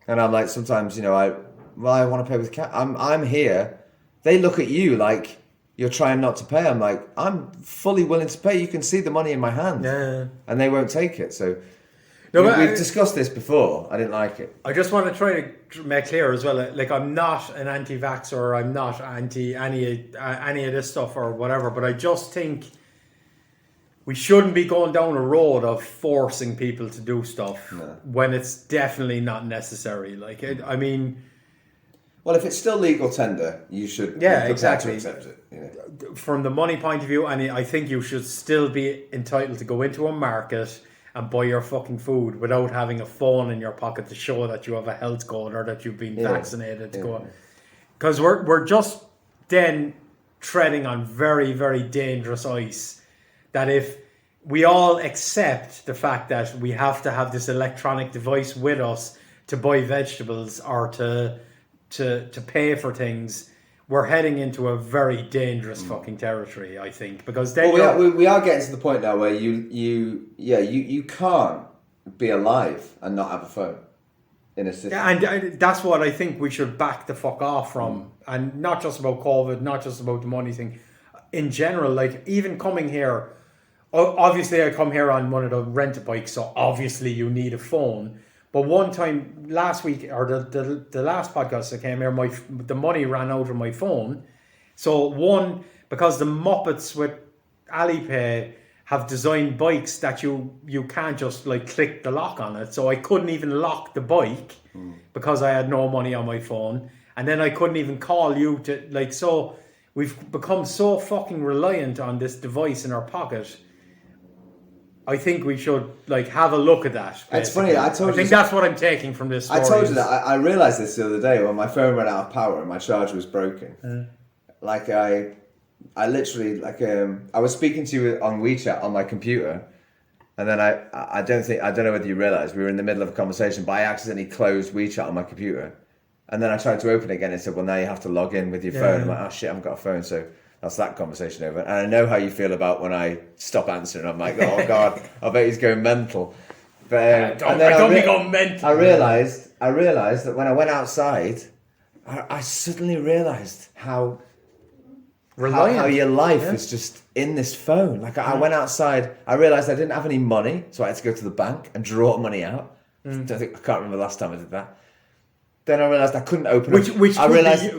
I'm like, sometimes I want to pay with cash. I'm here. They look at you like you're trying not to pay. I'm like, I'm fully willing to pay. You can see the money in my hand, and they won't take it. So we've discussed this before. I didn't like it. I just want to try to make clear as well. I'm not an anti-vaxxer. I'm not anti any of this stuff or whatever. But I just think we shouldn't be going down a road of forcing people to do stuff when it's definitely not necessary. Like, I mean, well, if it's still legal tender, you should be prepared to accept it. You know? From the money point of view, and I think you should still be entitled to go into a market and buy your fucking food without having a phone in your pocket to show that you have a health code or that you've been vaccinated to go. Because we're just then treading on very, very dangerous ice. That if we all accept the fact that we have to have this electronic device with us to buy vegetables or to pay for things, we're heading into a very dangerous fucking territory, I think, because then we are getting to the point now where you can't be alive and not have a phone in a city. Yeah, and that's what I think we should back the fuck off from, and not just about COVID, not just about the money thing, in general. Like, even coming here, obviously I come here on one of the rented bikes, so obviously you need a phone. But one time last week, or the last podcast I came here, the money ran out of my phone. So because the Muppets with Alipay have designed bikes that you can't just like click the lock on it. So I couldn't even lock the bike because I had no money on my phone. And then I couldn't even call you to like, so we've become so fucking reliant on this device in our pocket. I think we should like have a look at that. Basically. It's funny. I think that's what I'm taking from this story. I told you that I realized this the other day when my phone ran out of power and my charger was broken. Like I literally I was speaking to you on WeChat on my computer, and then I don't know whether you realized we were in the middle of a conversation, but I accidentally closed WeChat on my computer, and then I tried to open it again and said, well, now you have to log in with your phone. I'm like, oh shit, I haven't got a phone, so. That's that conversation over. And I know how you feel about when I stop answering. I'm like, oh God, I bet he's going mental. But don't be going mental. I realised that when I went outside, I suddenly realised how your life is just in this phone. Like I went outside, I realised I didn't have any money, so I had to go to the bank and draw money out. I can't remember the last time I did that. Then I realised I couldn't open it. Which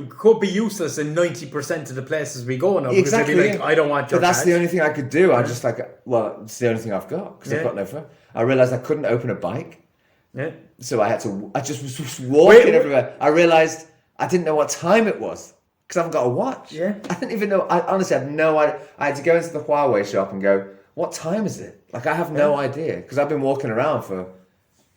could be useless in 90% of the places we go now. Exactly. Because they'd be like, I don't want your But that's cash. the only thing I could do. I just it's the only thing I've got because I've got no phone. I realised I couldn't open a bike. Yeah. So I just was walking everywhere. I realised I didn't know what time it was because I haven't got a watch. Yeah. I didn't even know. I honestly had no idea. I had to go into the Huawei shop and go, what time is it? Like I have no idea because I've been walking around for,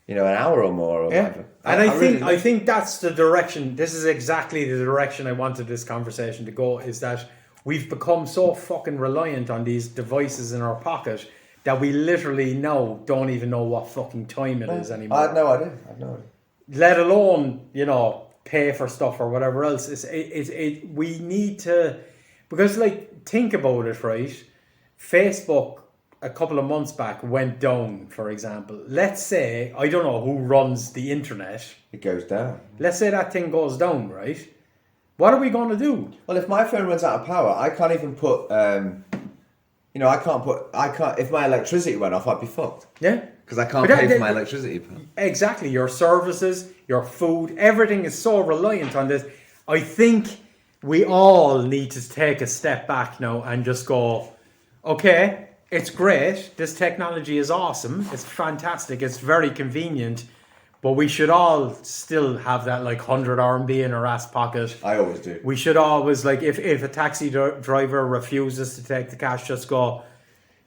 an hour or more or whatever. And I think that's the direction. This is exactly the direction I wanted this conversation to go, is that we've become so fucking reliant on these devices in our pocket that we literally now don't even know what fucking time it is anymore. I had no idea. Let alone, pay for stuff or whatever else. We need to, because like, think about it, right? Facebook a couple of months back went down, for example. Let's say, I don't know who runs the internet. It goes down. Let's say that thing goes down, right? What are we going to do? Well, if my phone runs out of power, I can't even put, if my electricity went off, I'd be fucked. Yeah. Because I can't pay for my electricity. Exactly. Your services, your food, everything is so reliant on this. I think we all need to take a step back now and just go, okay, it's great. This technology is awesome. It's fantastic. It's very convenient. But we should all still have that like 100 RMB in our ass pocket. I always do. We should always, like, if a taxi driver refuses to take the cash, just go,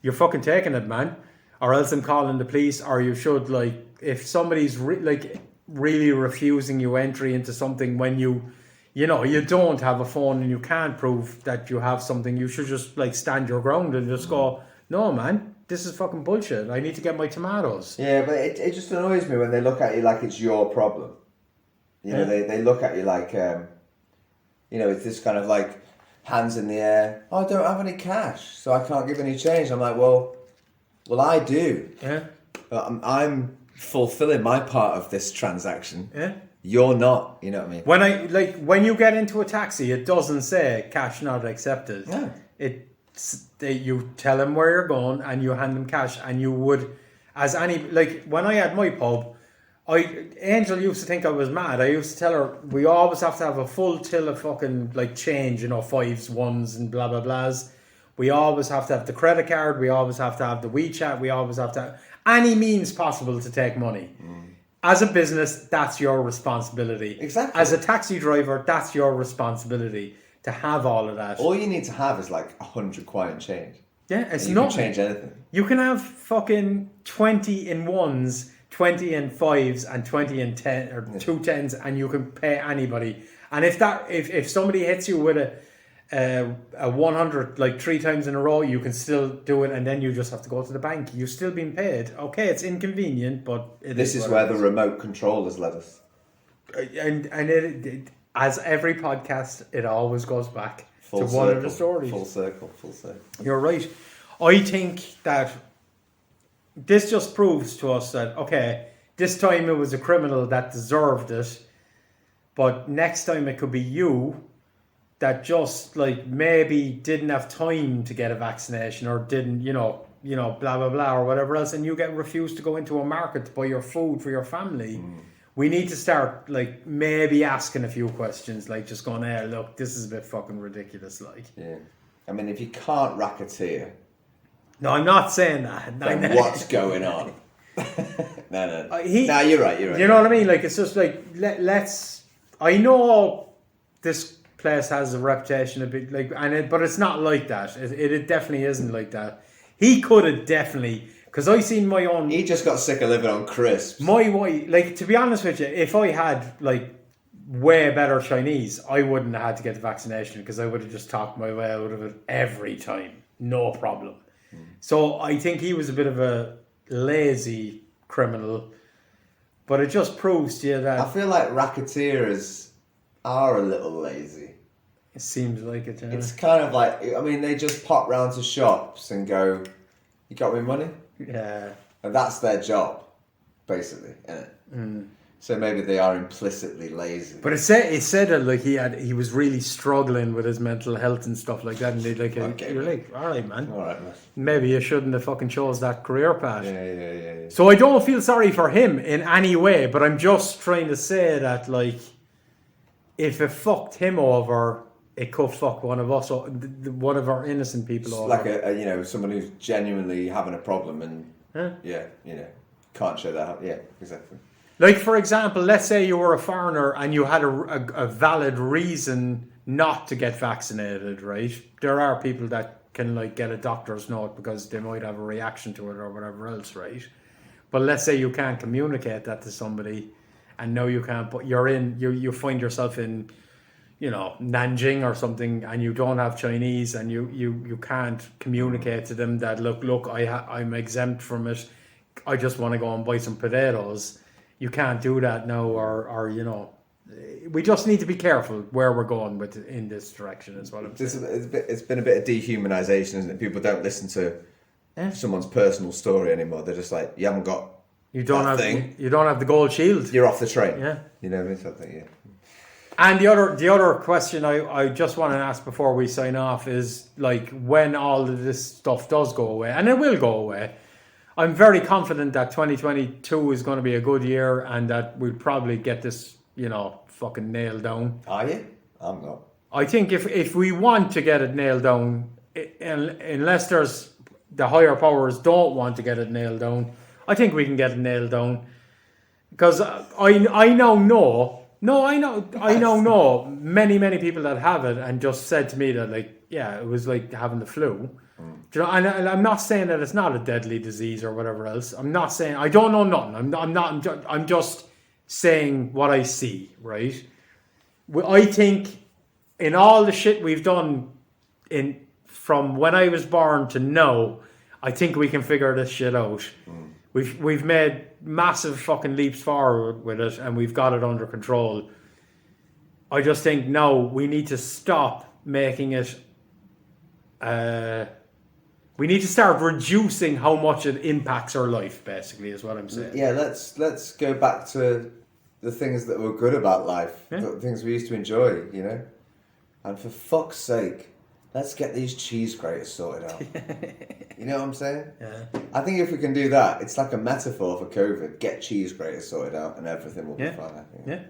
you're fucking taking it, man. Or else I'm calling the police. Or you should, like, if somebody's really refusing you entry into something when you don't have a phone and you can't prove that you have something, you should just like stand your ground and just go, no, man, this is fucking bullshit. I need to get my tomatoes. Yeah, but it just annoys me when they look at you like it's your problem. They look at you like, it's this kind of like hands in the air. Oh, I don't have any cash, so I can't give any change. I'm like, well, I do. Yeah. I'm fulfilling my part of this transaction. Yeah. You're not. You know what I mean? When you get into a taxi, it doesn't say cash not accepted. Yeah. You tell them where you're going and you hand them cash, and you would, as any, like when I had my pub, Angel used to think I was mad. I used to tell her we always have to have a full till of fucking like change, 5s, 1s and blah blah blahs. We always have to have the credit card. We always have to have the WeChat. We always have to have any means possible to take money. As a business, that's your responsibility. Exactly. As a taxi driver, that's your responsibility to have all of that. All you need to have is like 100 quiet change. Yeah, it's you not. Can change anything. You can have fucking 20 in ones, 20 in fives, and 20 in 10 or 2 tens, and you can pay anybody. And if somebody hits you with a 100 like 3 times in a row, you can still do it, and then you just have to go to the bank. You're still being paid. Okay, it's inconvenient, but this is where the remote control has led us. And it, as every podcast, it always goes back to one of the stories. Full circle. You're right. I think that this just proves to us that, okay, this time it was a criminal that deserved it, but next time it could be you that just like maybe didn't have time to get a vaccination or didn't, you know, blah, blah, blah, or whatever else, and you get refused to go into a market to buy your food for your family. We need to start like maybe asking a few questions, like just going, hey, look, this is a bit fucking ridiculous. Like, yeah. I mean, if you can't racketeer, no, I'm not saying that. Then what's going on? No. No, you're right. You know what I mean? Like, it's just like let's. I know this place has a reputation a bit like, but it's not like that. It definitely isn't like that. He could have definitely. Because I seen my own... He just got sick of living on crisps. My wife... Like, to be honest with you, if I had, like, way better Chinese, I wouldn't have had to get the vaccination because I would have just talked my way out of it every time. No problem. So I think he was a bit of a lazy criminal. But it just proves to you that... I feel like racketeers are a little lazy. It seems like it, yeah. It's kind of like... I mean, they just pop round to shops and go, you got me money? Yeah. And that's their job, basically, isn't it? So maybe they are implicitly lazy. But it said that like he was really struggling with his mental health and stuff like that, and they like you're like, all right, man. Maybe you shouldn't have fucking chose that career path. Yeah. So I don't feel sorry for him in any way, but I'm just trying to say that like if it fucked him over, it could fuck one of us, or one of our innocent people over. Like a someone who's genuinely having a problem and can't show that. Yeah, exactly. Like, for example, let's say you were a foreigner and you had a valid reason not to get vaccinated, right? There are people that can like get a doctor's note because they might have a reaction to it or whatever else, right? But let's say you can't communicate that to somebody, and no, you can't. But you find yourself in, Nanjing or something, and you don't have Chinese, and you can't communicate to them that look, I'm exempt from it. I just want to go and buy some potatoes. You can't do that now, or we just need to be careful where we're going with in this direction as well. It's been a bit of dehumanization, isn't it? People don't listen to someone's personal story anymore. They're just like, you haven't got you don't have the gold shield. You're off the train. Yeah, you know what I mean? Something, yeah. And the other question I just want to ask before we sign off is like when all of this stuff does go away, and it will go away. I'm very confident that 2022 is going to be a good year and that we'll probably get this, fucking nailed down. Are you? I'm not. I think if we want to get it nailed down, unless there's the higher powers don't want to get it nailed down, I think we can get it nailed down. Because I now know many people that have it and just said to me that like, yeah, it was like having the flu. And I'm not saying that it's not a deadly disease or whatever else. I'm not saying I don't know nothing. I'm just saying what I see. Right? I think in all the shit we've done from when I was born to now, I think we can figure this shit out. We've made massive fucking leaps forward with it, and we've got it under control. I just think now we need to stop making it. We need to start reducing how much it impacts our life, basically, is what I'm saying. Yeah, let's go back to the things that were good about life, the things we used to enjoy, And for fuck's sake, let's get these cheese graters sorted out. You know what I'm saying? Yeah. I think if we can do that, it's like a metaphor for COVID. Get cheese graters sorted out and everything will be fine, I think. Yeah.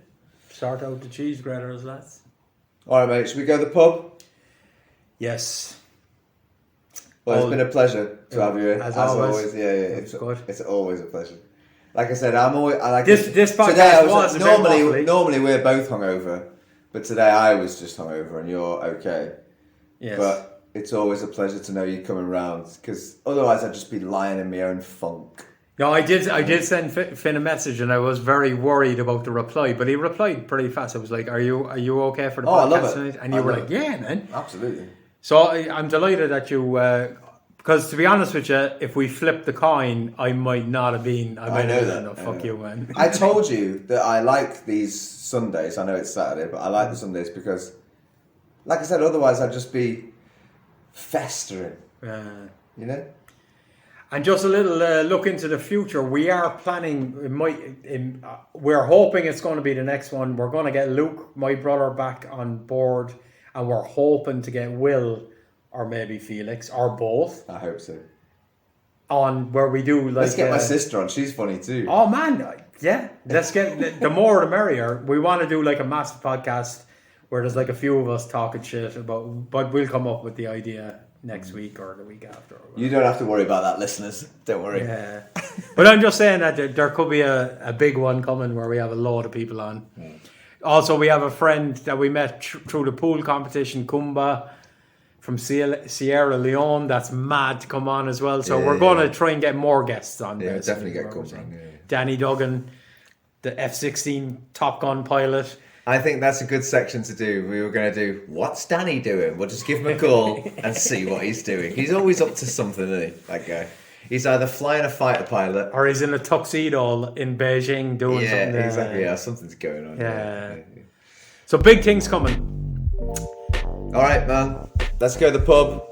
Sort out the cheese graters, lads. All right, mate, should we go to the pub? Yes. Well, it's been a pleasure to have you here. As always. Yeah, It's good. It's always a pleasure. Like I said, I'm always. I like This podcast today I was a bit normally waffly. normally we're both hungover, but today I was just hungover and you're okay. Yes. But it's always a pleasure to know you coming round because otherwise I'd just be lying in my own funk. No, I did send Finn a message, and I was very worried about the reply, but he replied pretty fast. I was like, "Are you okay for the podcast I love it. tonight?" And you were like, "Yeah, man." Absolutely. So I'm delighted that you, because to be honest with you, if we flipped the coin, I might not have been. I might know have that. been, no, fuck you, man. I told you that I like these Sundays. I know it's Saturday, but I like the Sundays because, like I said, otherwise I'd just be festering. You know. And just a little look into the future. We are planning. We're hoping it's going to be the next one. We're going to get Luke, my brother, back on board, and we're hoping to get Will, or maybe Felix, or both, I hope so. on where we do like. Let's get my sister on. She's funny too. Oh man, yeah. Let's get the more the merrier. We want to do like a massive podcast where there's like a few of us talking shit about, but we'll come up with the idea next week or the week after. You don't have to worry about that, listeners. Don't worry. Yeah. But I'm just saying that there could be a big one coming where we have a load of people on. Also, we have a friend that we met through the pool competition, Kumba, from Sierra Leone. That's mad to come on as well. So we're going to try and get more guests on. Yeah, basically, definitely get Kumba on. Yeah. Danny Duggan, the F-16 Top Gun pilot. I think that's a good section to do. We were going to do, what's Danny doing? We'll just give him a call and see what he's doing. He's always up to something, isn't he, that guy? He's either flying a fighter pilot. Or he's in a tuxedo in Beijing doing something. Yeah, exactly. Yeah, something's going on. Yeah. So big things coming. All right, man. Let's go to the pub.